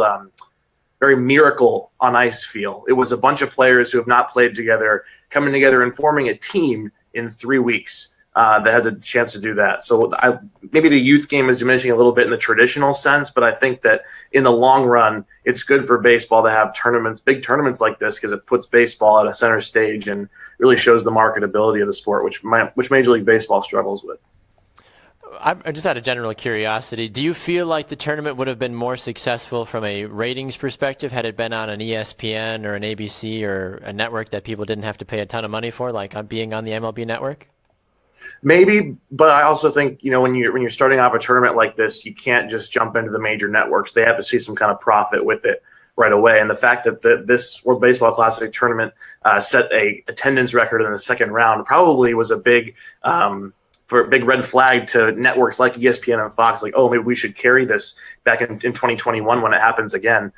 Miracle on Ice feel. It was a bunch of players who have not played together coming together and forming a team in 3 weeks. That had the chance to do that. So maybe the youth game is diminishing a little bit in the traditional sense, but I think that in the long run, it's good for baseball to have big tournaments like this, because it puts baseball at a center stage and really shows the marketability of the sport, which Major League Baseball struggles with. I just out of general curiosity, do you feel like the tournament would have been more successful from a ratings perspective had it been on an ESPN or an ABC or a network that people didn't have to pay a ton of money for, like being on the MLB network? Maybe, but I also think, when you're starting off a tournament like this, you can't just jump into the major networks. They have to see some kind of profit with it right away. And the fact that this World Baseball Classic tournament set a attendance record in the second round probably was a big red flag to networks like ESPN and Fox. Maybe we should carry this back in 2021 when it happens again.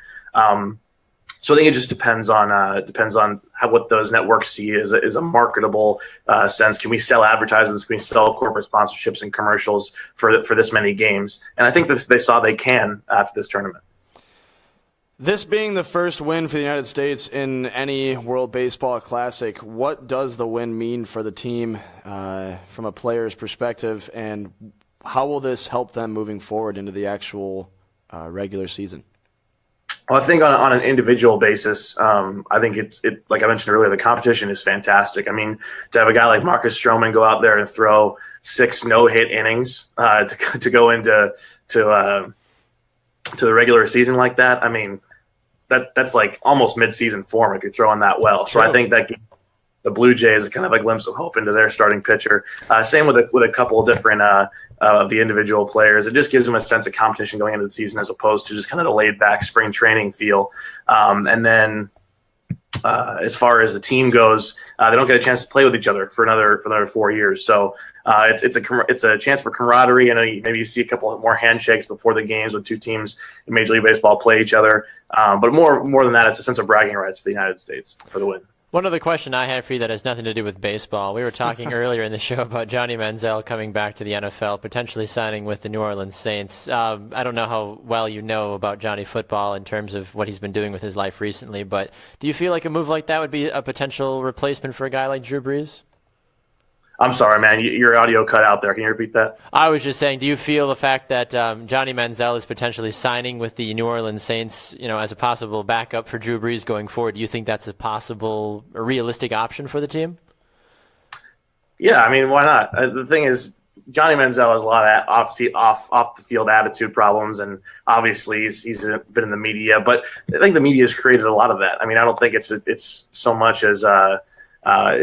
So So I think it just depends on what those networks see as a marketable sense. Can we sell advertisements? Can we sell corporate sponsorships and commercials for this many games? And I think they saw they can after this tournament. This being the first win for the United States in any World Baseball Classic, what does the win mean for the team from a player's perspective, and how will this help them moving forward into the actual regular season? Well, I think on an individual basis, I think it like I mentioned earlier, the competition is fantastic. I mean, to have a guy like Marcus Stroman go out there and throw 6 no-hit innings to go into the regular season like that, I mean, that's like almost mid-season form if you're throwing that well. So I think that the Blue Jays is kind of a glimpse of hope into their starting pitcher. Same with a couple of different of the individual players. It just gives them a sense of competition going into the season as opposed to just kind of the laid-back spring training feel. And then as far as the team goes, they don't get a chance to play with each other for another 4 years. So it's a chance for camaraderie. Maybe you see a couple more handshakes before the games when 2 teams in Major League Baseball play each other. But more than that, it's a sense of bragging rights for the United States for the win. One other question I had for you that has nothing to do with baseball. We were talking earlier in the show about Johnny Manziel coming back to the NFL, potentially signing with the New Orleans Saints. I don't know how well you know about Johnny football in terms of what he's been doing with his life recently, but do you feel like a move like that would be a potential replacement for a guy like Drew Brees? I'm sorry, man. Your audio cut out there. Can you repeat that? I was just saying, do you feel the fact that Johnny Manziel is potentially signing with the New Orleans Saints, as a possible backup for Drew Brees going forward, do you think that's a realistic option for the team? Yeah, I mean, why not? The thing is, Johnny Manziel has a lot of off the field attitude problems, and obviously he's been in the media. But I think the media has created a lot of that. I mean, I don't think it's so much as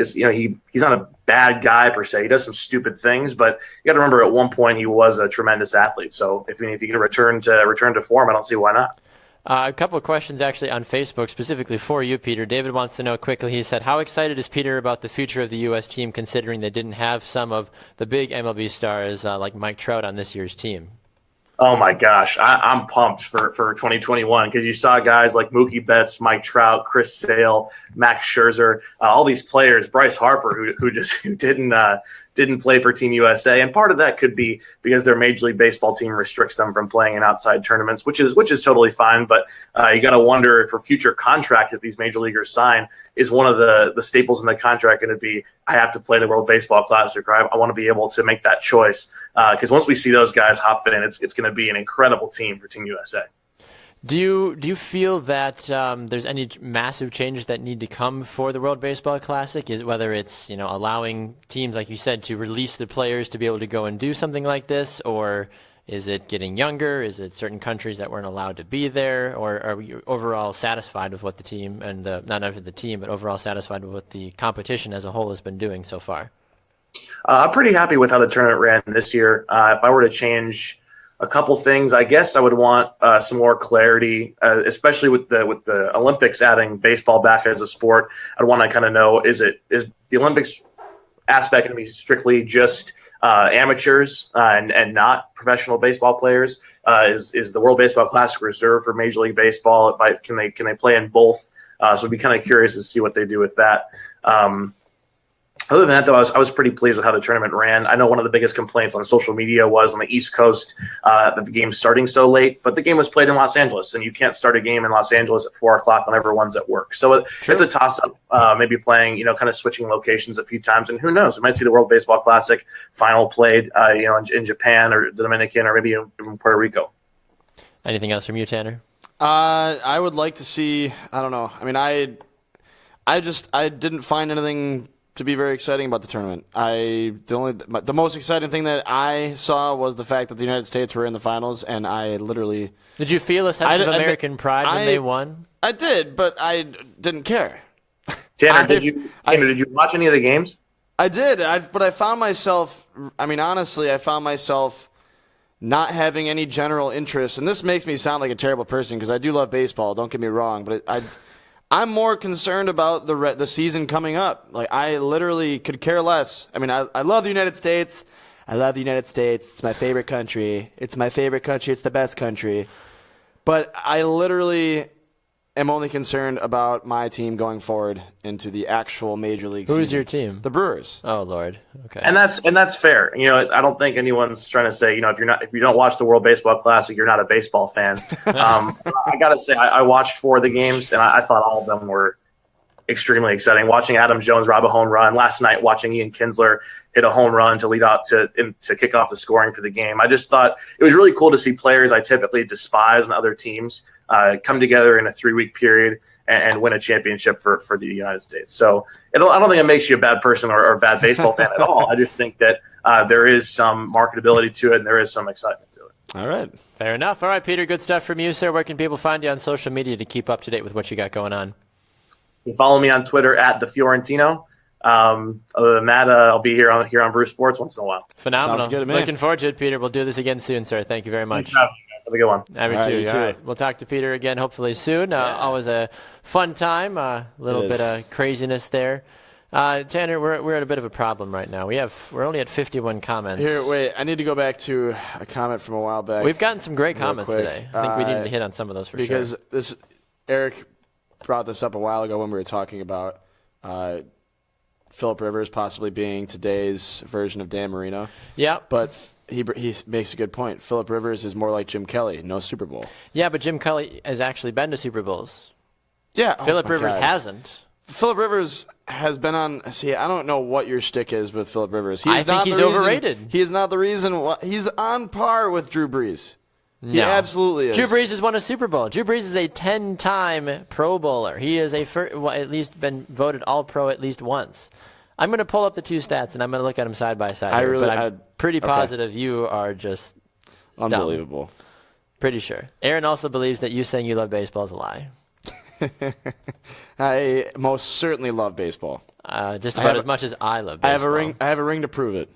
he's not a bad guy per se. He does some stupid things, but you got to remember at one point he was a tremendous athlete. So if he can return to form, I don't see why not. A couple of questions actually on Facebook specifically for you, Peter. David wants to know quickly. He said, how excited is Peter about the future of the U.S. team, considering they didn't have some of the big MLB stars like Mike Trout on this year's team? Oh my gosh, I'm pumped for 2021 because you saw guys like Mookie Betts, Mike Trout, Chris Sale, Max Scherzer, all these players, Bryce Harper, who didn't play for Team USA, and part of that could be because their Major League Baseball team restricts them from playing in outside tournaments, which is totally fine. But you got to wonder if for future contracts that these major leaguers sign, is one of the staples in the contract going to be I have to play the World Baseball Classic, or I want to be able to make that choice. Because once we see those guys hop in, it's going to be an incredible team for Team USA. Do you feel that there's any massive changes that need to come for the World Baseball Classic? Whether it's allowing teams, like you said, to release the players to be able to go and do something like this, or is it getting younger? Is it certain countries that weren't allowed to be there, or are we overall satisfied with what the team and not only the team, but overall satisfied with what the competition as a whole has been doing so far? I'm pretty happy with how the tournament ran this year. If I were to change a couple things, I guess I would want some more clarity, especially with the Olympics adding baseball back as a sport. I'd want to kind of know, is the Olympics aspect going to be strictly just amateurs and not professional baseball players? Is the World Baseball Classic reserved for Major League Baseball? Can they play in both? So I'd be kind of curious to see what they do with that. Other than that, though, I was pretty pleased with how the tournament ran. I know one of the biggest complaints on social media was on the East Coast that the game starting so late, but the game was played in Los Angeles, and you can't start a game in Los Angeles at 4 o'clock when everyone's at work. So it's a toss-up, maybe playing, kind of switching locations a few times, and who knows? We might see the World Baseball Classic final played, in Japan or the Dominican or maybe even Puerto Rico. Anything else from you, Tanner? I would like to see. I don't know. I mean, I didn't find anything to be very exciting about the tournament. The most exciting thing that I saw was the fact that the United States were in the finals, and I literally. Did you feel a sense of American pride when they won? I did, but I didn't care. Tanner, did you watch any of the games? I did, but I found myself. I mean, honestly, I found myself not having any general interest, and this makes me sound like a terrible person because I do love baseball. Don't get me wrong, but I'm more concerned about the season coming up. Like, I literally could care less. I mean, I love the United States. I love the United States. It's my favorite country. It's my favorite country. It's the best country. But I literally am only concerned about my team going forward into the actual major league season. Who's your team? The Brewers. Oh Lord. Okay. And that's fair. I don't think anyone's trying to say, if you don't watch the World Baseball Classic, you're not a baseball fan. I gotta say, I watched 4 of the games, and I thought all of them were extremely exciting. Watching Adam Jones rob a home run last night, watching Ian Kinsler hit a home run to lead out to kick off the scoring for the game. I just thought it was really cool to see players I typically despise on other teams come together in a 3-week period and win a championship for the United States. So I don't think it makes you a bad person or a bad baseball fan at all. I just think that there is some marketability to it and there is some excitement to it. All right. Fair enough. All right, Peter, good stuff from you, sir. Where can people find you on social media to keep up to date with what you got going on? You can follow me on Twitter at the Fiorentino. Other than that, I'll be here on Brew Sports once in a while. Phenomenal. Sounds good to me. Looking forward to it, Peter. We'll do this again soon, sir. Thank you very much. Have a good one. Have you All right, too. you All too. right. We'll talk to Peter again hopefully soon. Always a fun time. A little It bit is. of craziness there. Tanner, we're at a bit of a problem right now. We're only at 51 comments. Here, wait. I need to go back to a comment from a while back. We've gotten some great Real comments quick. today. I think we need to hit on some of those for because sure. Eric brought this up a while ago when we were talking about Phillip Rivers possibly being today's version of Dan Marino. Yeah. But he makes a good point. Phillip Rivers is more like Jim Kelly, no Super Bowl. Yeah, but Jim Kelly has actually been to Super Bowls. Yeah. Phillip Rivers hasn't. Phillip Rivers has been on. See, I don't know what your shtick is with Phillip Rivers. I think he's overrated. He is not the reason why. He's on par with Drew Brees. He absolutely is. Drew Brees has won a Super Bowl. Drew Brees is a 10-time Pro Bowler. He is at least been voted All-Pro at least once. I'm going to pull up the 2 stats, and I'm going to look at them side by side. But I'm pretty positive you are just unbelievable. Dumb. Pretty sure. Aaron also believes that you saying you love baseball is a lie. I most certainly love baseball. Just about as much as I love baseball. I have a ring to prove it.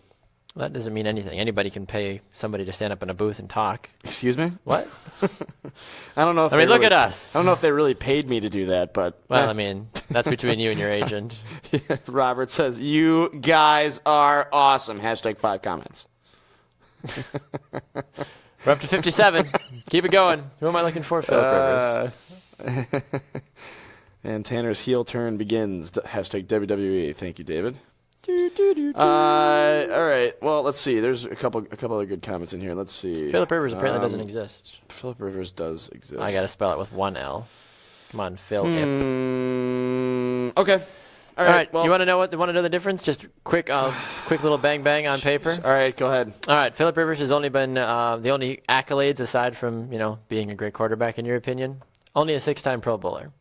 Well, that doesn't mean anything. Anybody can pay somebody to stand up in a booth and talk. Excuse me? What? I don't know if look at us. I don't know if they really paid me to do that, but well, I mean, that's between you and your agent. Robert says, "You guys are awesome." #5 comments. We're up to 57. Keep it going. Who am I looking for? Phillip Rivers. And Tanner's heel turn begins. #WWE. Thank you, David. All right. Well, let's see. There's a couple other good comments in here. Let's see. Phillip Rivers apparently doesn't exist. Phillip Rivers does exist. I gotta spell it with 1 L. Come on, Phil. Okay. All right. Well, you want to know the difference? Just quick little bang on paper. All right. Go ahead. All right. Phillip Rivers has only been the only accolades aside from being a great quarterback in your opinion. Only a 6-time Pro Bowler.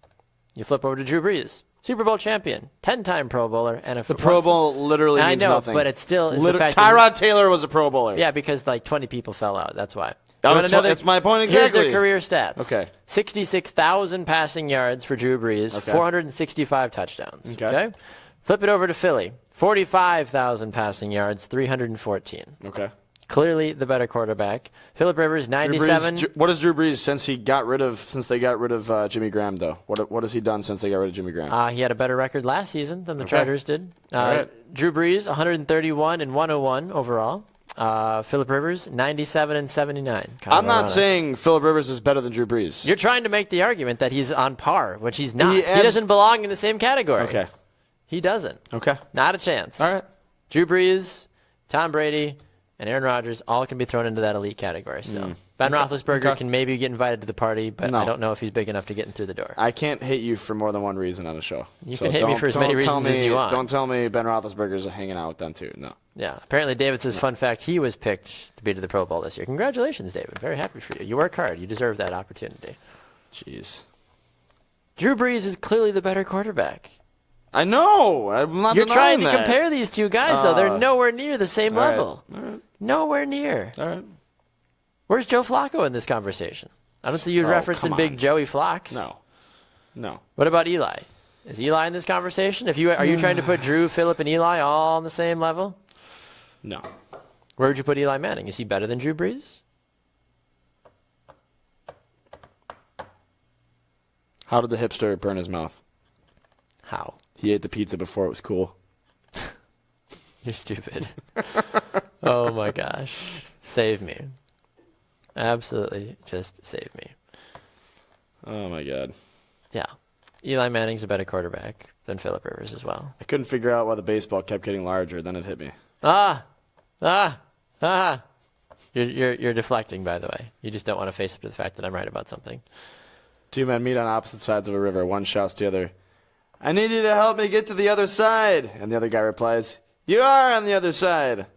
You flip over to Drew Brees. Super Bowl champion, 10-time Pro Bowler, and the Pro Bowl literally means nothing. But it still is the fact Tyrod Taylor was a Pro Bowler. Yeah, because 20 people fell out. That's why. That's my point exactly. Here's their career stats. Okay. 66,000 passing yards for Drew Brees, 465 touchdowns. Okay. Flip it over to Philly. 45,000 passing yards, 314. Okay. Clearly the better quarterback. Phillip Rivers, 97. What has Drew Brees since they got rid of Jimmy Graham though? What has he done since they got rid of Jimmy Graham? He had a better record last season than the Chargers did. Drew Brees, 131 and 101 overall. Phillip Rivers, 97 and 79. I'm not saying Phillip Rivers is better than Drew Brees. You're trying to make the argument that he's on par, which he's not. He doesn't belong in the same category. Okay. He doesn't. Okay. Not a chance. All right. Drew Brees, Tom Brady, and Aaron Rodgers all can be thrown into that elite category. So Ben Roethlisberger can maybe get invited to the party, but I don't know if he's big enough to get in through the door. I can't hate you for more than one reason on a show. You can hate me for as many reasons as you want. Don't tell me Ben Roethlisberger's hanging out with them too. No. Yeah. Apparently, David says, fun fact, he was picked to be to the Pro Bowl this year. Congratulations, David. Very happy for you. You work hard. You deserve that opportunity. Jeez. Drew Brees is clearly the better quarterback. I know. I'm not You're trying to that. compare these two guys, though. They're nowhere near the same level. All right. Nowhere near. All right. Where's Joe Flacco in this conversation? I don't see you referencing Big Joey Flocks. No. What about Eli? Is Eli in this conversation? Are you trying to put Drew, Phillip, and Eli all on the same level? No. Where would you put Eli Manning? Is he better than Drew Brees? How did the hipster burn his mouth? How? He ate the pizza before it was cool. You're stupid. Oh my gosh. Save me. Absolutely just save me. Oh my God. Yeah. Eli Manning's a better quarterback than Phillip Rivers as well. I couldn't figure out why the baseball kept getting larger. Then it hit me. You're deflecting, by the way. You just don't want to face up to the fact that I'm right about something. Two men meet on opposite sides of a river. One shouts to the other, "I need you to help me get to the other side." And the other guy replies, "You are on the other side."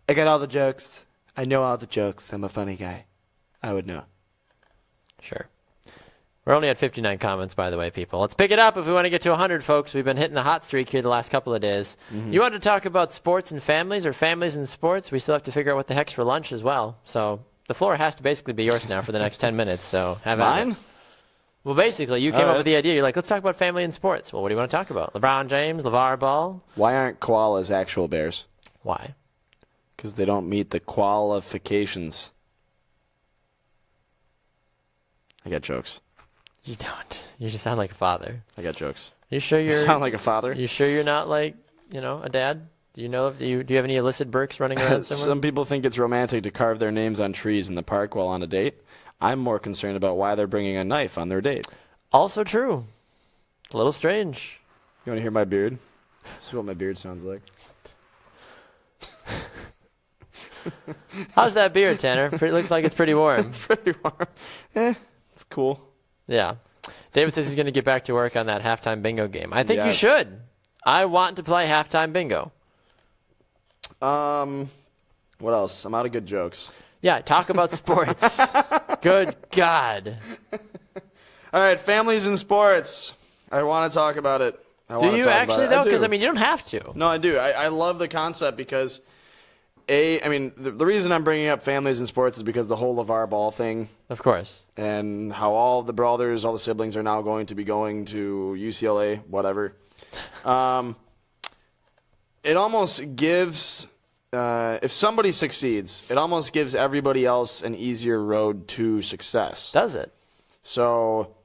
I got all the jokes. I know all the jokes. I'm a funny guy. I would know. Sure. We're only at 59 comments, by the way, people. Let's pick it up if we want to get to 100, folks. We've been hitting the hot streak here the last couple of days. You want to talk about sports and families or families and sports? We still have to figure out what the heck's for lunch as well. So the floor has to basically be yours now for the next 10 minutes. So have at it. Mine? Well, basically, you came up with the idea. You're like, let's talk about family and sports. Well, what do you want to talk about? LeBron James, LeVar Ball? Why aren't koalas actual bears? Why? Because they don't meet the qualifications. I got jokes. You don't. You just sound like a father. I got jokes. You sure You you're sound like a father? You sure you're not like, a dad? Do you know? Do you have any illicit Burks running around somewhere? Some people think it's romantic to carve their names on trees in the park while on a date. I'm more concerned about why they're bringing a knife on their date. Also true. A little strange. You want to hear my beard? This is what my beard sounds like. How's that beard, Tanner? Looks like it's pretty warm. It's pretty warm. It's cool. Yeah. David says he's going to get back to work on that halftime bingo game. I think you Yes. should. I want to play halftime bingo. What else? I'm out of good jokes. Yeah, talk about sports. Good God. All right, families and sports. I want to talk about it. Do you actually, though? Because, you don't have to. No, I do. I love the concept because, the reason I'm bringing up families and sports is because the whole LeVar Ball thing. Of course. And how all the brothers, all the siblings are now going to be going to UCLA, whatever. It almost gives, if somebody succeeds, it almost gives everybody else an easier road to success. Does it? So,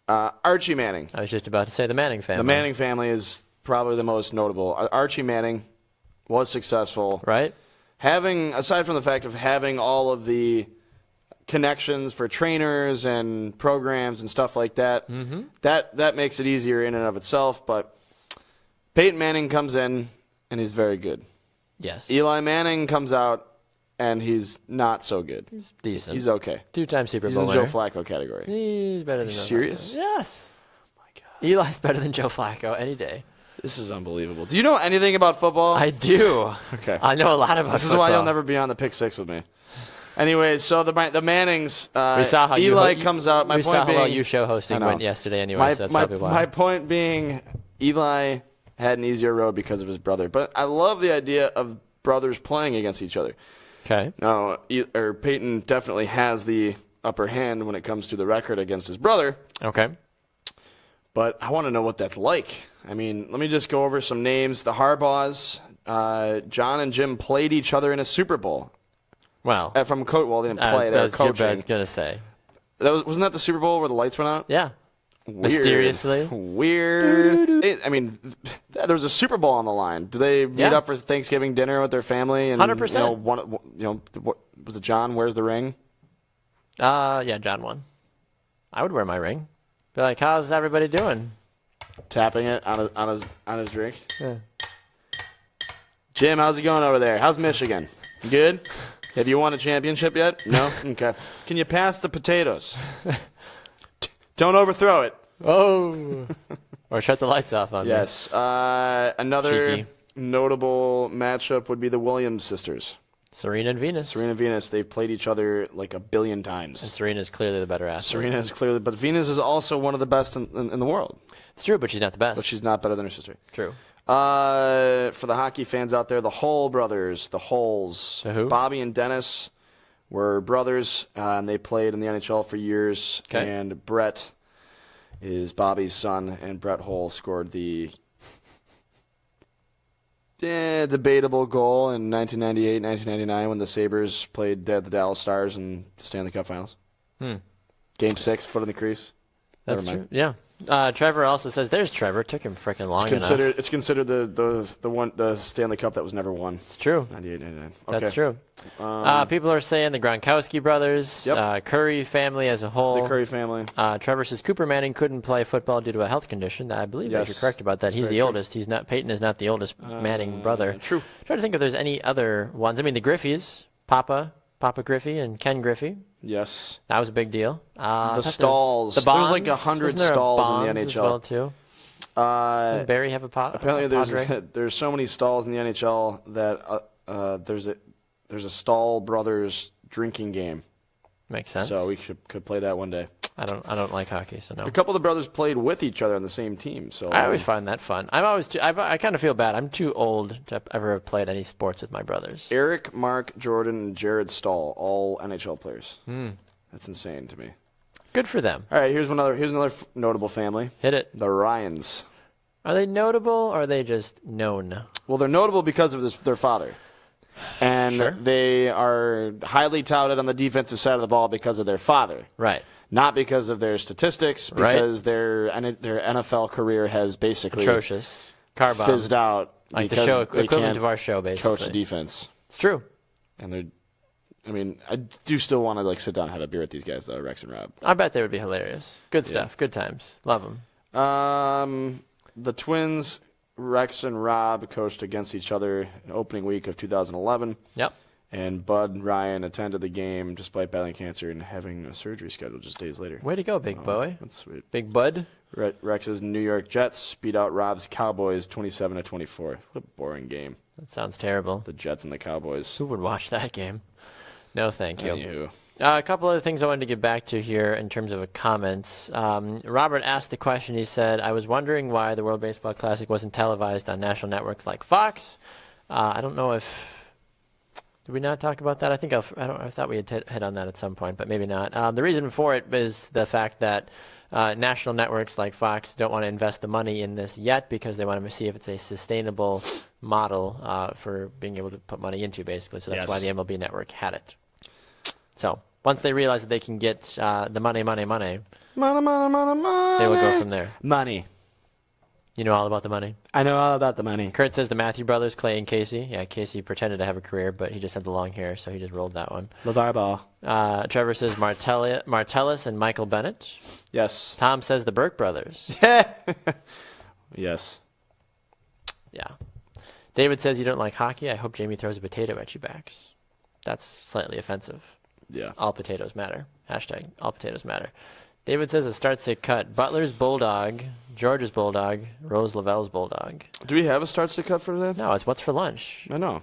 Archie Manning. I was just about to say the Manning family. The Manning family is probably the most notable. Archie Manning was successful. Right. Aside from the fact of having all of the connections for trainers and programs and stuff like that, that makes it easier in and of itself. But Peyton Manning comes in, and he's very good. Yes. Eli Manning comes out, and he's not so good. He's decent. He's okay. Two-time Super He's Bowl in the winner. Joe Flacco category. He's better than Joe serious? Flacco. Yes. Oh my God. Eli's better than Joe Flacco any day. This is unbelievable. Do you know anything about football? I do. Okay. I know a lot about This football. is why you'll never be on the Pick Six with me. Anyways, so the Mannings, we saw how Eli comes out. We saw how well you show hosting went yesterday anyway, so that's probably why. My point being, Eli had an easier road because of his brother. But I love the idea of brothers playing against each other. Okay. Now, Peyton definitely has the upper hand when it comes to the record against his brother. Okay. But I want to know what that's like. Let me just go over some names. The Harbaughs, John and Jim played each other in a Super Bowl. Well, they didn't play. They were coaching. I was going to say. Wasn't that the Super Bowl where the lights went out? Yeah. Weird. Mysteriously. Weird. There was a Super Bowl on the line. Do they meet up for Thanksgiving dinner with their family? And 100%. Was it John? Where's the ring? Yeah, John won. I would wear my ring. Be like, how's everybody doing? Tapping it on his drink. Yeah. Jim, how's it going over there? How's Michigan? Good? Have you won a championship yet? No? Okay. Can you pass the potatoes? Don't overthrow it. Oh. Or shut the lights off on me. Yes. Another Cheeky. notable matchup would be the Williams sisters. Serena and Venus. Serena and Venus, they've played each other like a billion times. And Serena's clearly the better athlete. But Venus is also one of the best in the world. It's true, but she's not the best. But she's not better than her sister. True. For the hockey fans out there, the Hull brothers, the Hulls. The who? Bobby and Dennis were brothers, and they played in the NHL for years. Okay. And Brett is Bobby's son, and Brett Hull scored the debatable goal in 1998, 1999 when the Sabres played the Dallas Stars in the Stanley Cup Finals. Game 6, foot in the crease. That's Never mind. true. Yeah. Trevor also says, "There's Trevor. Took him freaking long enough." It's considered the Stanley Cup that was never won. It's true. 98-99. Okay. That's true. People are saying the Gronkowski brothers, Curry family as a whole. The Curry family. Trevor says Cooper Manning couldn't play football due to a health condition. I believe that you're correct about that. He's the oldest. He's not. Peyton is not the oldest Manning brother. True. I'm trying to think if there's any other ones. I mean, the Griffeys, Papa Griffey and Ken Griffey. Yes. That was a big deal. The stalls. The Bonds. There's like 100 Wasn't there a stalls in the Bonds NHL. as well too. Didn't Barry have a Apparently, there's so many stalls in the NHL that there's a Stall Brothers drinking game. Makes sense. So we could play that one day. I don't like hockey, so no. A couple of the brothers played with each other on the same team. So I always find that fun. I kind of feel bad. I'm too old to ever have played any sports with my brothers. Eric, Mark, Jordan, and Jared Stahl, all NHL players. That's insane to me. Good for them. All right, here's another notable family. Hit it. The Ryans. Are they notable or are they just known? Well, they're notable because of their father. And they are highly touted on the defensive side of the ball because of their father. Right. Not because of their statistics, because their NFL career has basically atrocious. Fizzed out. Like the show, equivalent of our show, basically. Coach the defense. It's true. And I do still want to sit down and have a beer with these guys, though, Rex and Rob. I bet they would be hilarious. Good stuff. Good times. Love them. The Twins, Rex and Rob, coached against each other in opening week of 2011. Yep. And Bud Ryan attended the game despite battling cancer and having a surgery scheduled just days later. Way to go, big boy. That's sweet. Big Bud. Rex's New York Jets beat out Rob's Cowboys 27-24. What a boring game. That sounds terrible. The Jets and the Cowboys. Who would watch that game? No, thank you. Anywho. A couple other things I wanted to get back to here in terms of comments. Robert asked the question. He said, I was wondering why the World Baseball Classic wasn't televised on national networks like Fox. I don't know if... Did we not talk about that? I thought we had hit on that at some point, but maybe not. The reason for it is the fact that national networks like Fox don't want to invest the money in this yet because they want to see if it's a sustainable model for being able to put money into, basically. So that's why the MLB network had it. So once they realize that they can get the money, they will go from there. Money. You know all about the money? I know all about the money. Kurt says the Matthew brothers, Clay and Casey. Yeah, Casey pretended to have a career, but he just had the long hair, so he just rolled that one. LeVar Ball. Trevor says Martellus and Michael Bennett. Yes. Tom says the Burke brothers. Yes. Yeah. David says you don't like hockey. I hope Jamie throws a potato at you backs. That's slightly offensive. Yeah. All potatoes matter. Hashtag all potatoes matter. David says a start-sit cut. Butler's Bulldog, George's Bulldog, Rose Lavelle's Bulldog. Do we have a start-sit cut for today? No, it's what's for lunch. I know.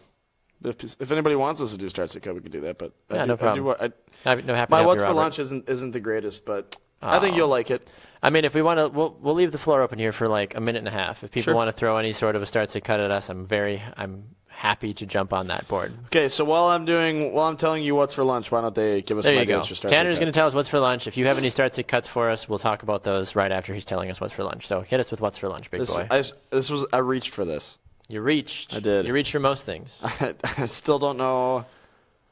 If anybody wants us to do start-sit cut, we could do that. But no problem. My what's for lunch isn't the greatest, but I think you'll like it. I mean, if we want to, we'll leave the floor open here for like a minute and a half. If people want to throw any sort of a start-sit cut at us, I'm happy to jump on that board. Okay, so while I'm telling you what's for lunch, why don't they give us some ideas for start-sit Tanner's going to tell us what's for lunch. If you have any start-sit cuts for us, we'll talk about those right after he's telling us what's for lunch. So hit us with what's for lunch, big boy. I reached for this. You reached. I did. You reached for most things. I still don't know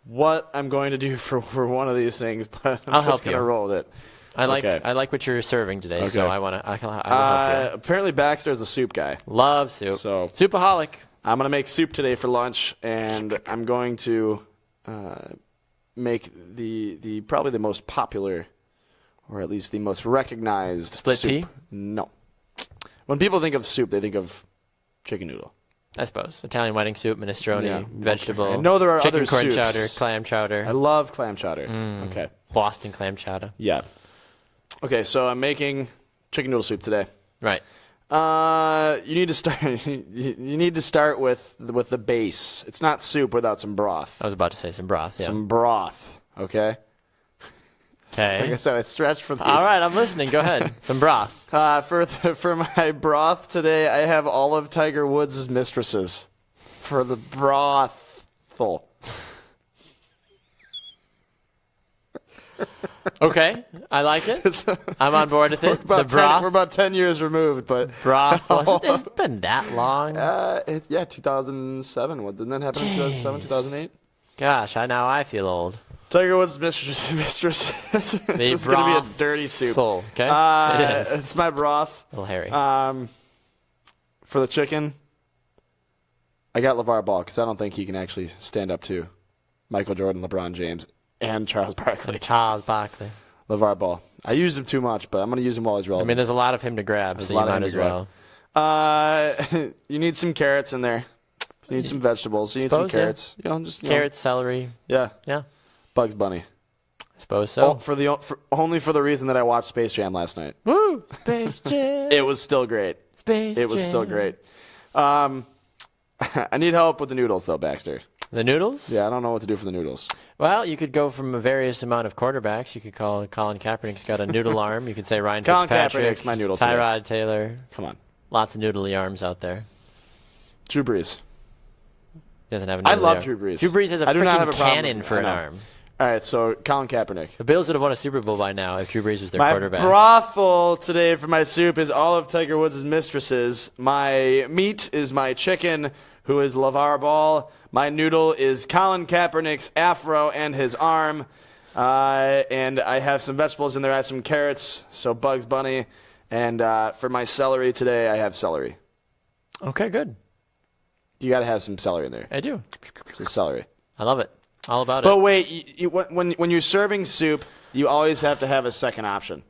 what I'm going to do for one of these things, but I'm just going to roll with it. I like what you're serving today, so I will help you. Apparently Baxter's a soup guy. Love soup. So Soupaholic. I'm going to make soup today for lunch, and I'm going to make the probably the most popular, or at least the most recognized split soup. pea? No. When people think of soup, they think of chicken noodle. I suppose. Italian wedding soup, minestrone, vegetable. I know there are chicken other corn soups. chowder, clam chowder. I love clam chowder. Okay. Boston clam chowder. Yeah. Okay, so I'm making chicken noodle soup today. Right. You need to start. You need to start with the base. It's not soup without some broth. I was about to say some broth. Yeah. Some broth. Okay. Okay. Like I said, I stretched for these. All right, I'm listening. Go ahead. Some broth. For my broth today, I have all of Tiger Woods' mistresses. For the brothful. Okay, I like it. I'm on board with it. We're about 10 years removed, but broth. It's been that long. 2007. Didn't that happen in 2007, 2008? Gosh, now I feel old. Tiger Woods' mistress. This is going to be a dirty soup. Full, okay? It is. It's my broth. A little hairy. For the chicken, I got LeVar Ball because I don't think he can actually stand up to Michael Jordan, LeBron James, and Charles Barkley. LeVar Ball. I used him too much, but I'm going to use him while he's relevant. I mean, there's a lot of him to grab, so you might as well. You need some carrots in there. You need some vegetables. You need some carrots. Yeah. Carrots, celery. Yeah. Yeah. Bugs Bunny. I suppose so. Only for the reason that I watched Space Jam last night. Woo! Space Jam. It was still great. It was still great. I need help with the noodles, though, Baxter. The noodles? Yeah, I don't know what to do for the noodles. Well, you could go from a various amount of quarterbacks. You could call Colin Kaepernick's got a noodle arm. You could say Ryan Fitzpatrick. Colin Kaepernick's my noodle Tyrod Taylor. Come on. Lots of noodly arms out there. Drew Brees. Doesn't have a noodly arm. I love Drew Brees. Drew Brees has a freaking cannon for an arm. All right, so Colin Kaepernick. The Bills would have won a Super Bowl by now if Drew Brees was their quarterback. My brothel today for my soup is all of Tiger Woods' mistresses. My meat is my chicken, who is LeVar Ball. My noodle is Colin Kaepernick's afro and his arm. And I have some vegetables in there. I have some carrots, so Bugs Bunny. And for my celery today, I have celery. Okay, good. You got to have some celery in there. I do. Just celery. I love it. All about it. But wait, when you're serving soup, you always have to have a second option.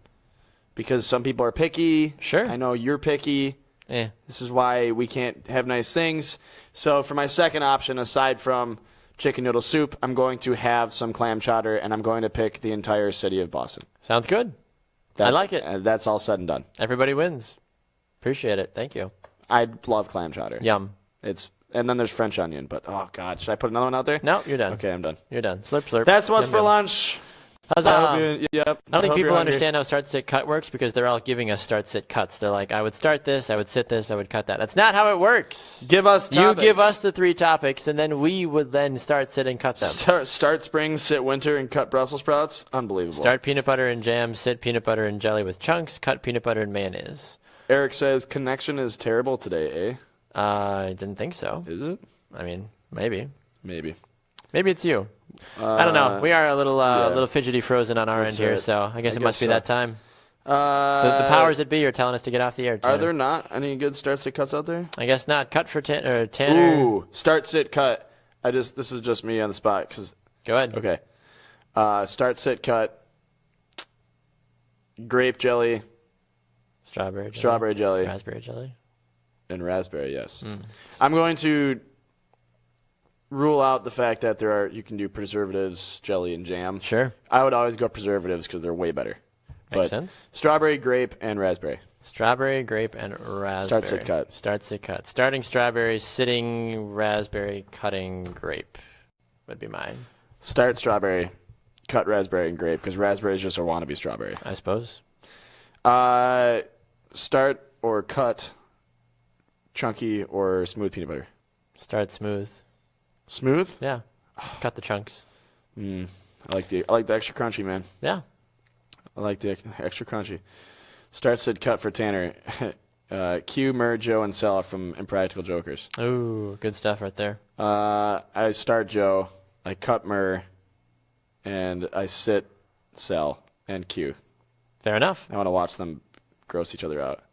Because some people are picky. Sure. I know you're picky. Yeah. This is why we can't have nice things. So for my second option, aside from chicken noodle soup, I'm going to have some clam chowder, and I'm going to pick the entire city of Boston. Sounds good. I like it. That's all said and done. Everybody wins. Appreciate it. Thank you. I love clam chowder. Yum. And then there's French onion, but oh god, should I put another one out there? No, you're done. Okay, I'm done. You're done. Slurp, slurp. That's what's yum, for yum. lunch. Huzzah. I don't think people understand how start, sit, cut works because they're all giving us start, sit, cuts. They're like, I would start this, I would sit this, I would cut that. That's not how it works. Give us topics. You give us the 3 topics, and then we would then start, sit, and cut them. Start spring, sit winter, and cut Brussels sprouts. Unbelievable. Start peanut butter and jam, sit peanut butter and jelly with chunks, cut peanut butter and mayonnaise. Eric says connection is terrible today, eh? I didn't think so. Is it? I mean, maybe. Maybe it's you. I don't know. We are a little fidgety frozen on our end here, so I guess it must be that time. The powers that be are telling us to get off the air. Tanner. Are there not any good start sit cuts out there? I guess not. Cut for Tanner. Ooh, start sit cut. This is just me on the spot. Go ahead. Okay. Start sit cut. Grape jelly. Strawberry jelly. Raspberry jelly. And raspberry, yes. I'm going to rule out the fact that you can do preservatives, jelly, and jam. Sure. I would always go preservatives because they're way better. Makes sense. Strawberry, grape, and raspberry. Strawberry, grape, and raspberry. Start, sit, cut. Start, sit, cut. Starting strawberry, sitting raspberry, cutting grape would be mine. Start strawberry, cut raspberry and grape because raspberry is just a wannabe strawberry. I suppose. Start or cut chunky or smooth peanut butter. Start smooth. Smooth? Yeah. Cut the chunks. I like the extra crunchy, man. Yeah. I like the extra crunchy. Start, sit, cut for Tanner. Q, Murr, Joe, and Sal from Impractical Jokers. Ooh, good stuff right there. I start Joe, I cut Murr, and I sit Sal and Q. Fair enough. I want to watch them gross each other out.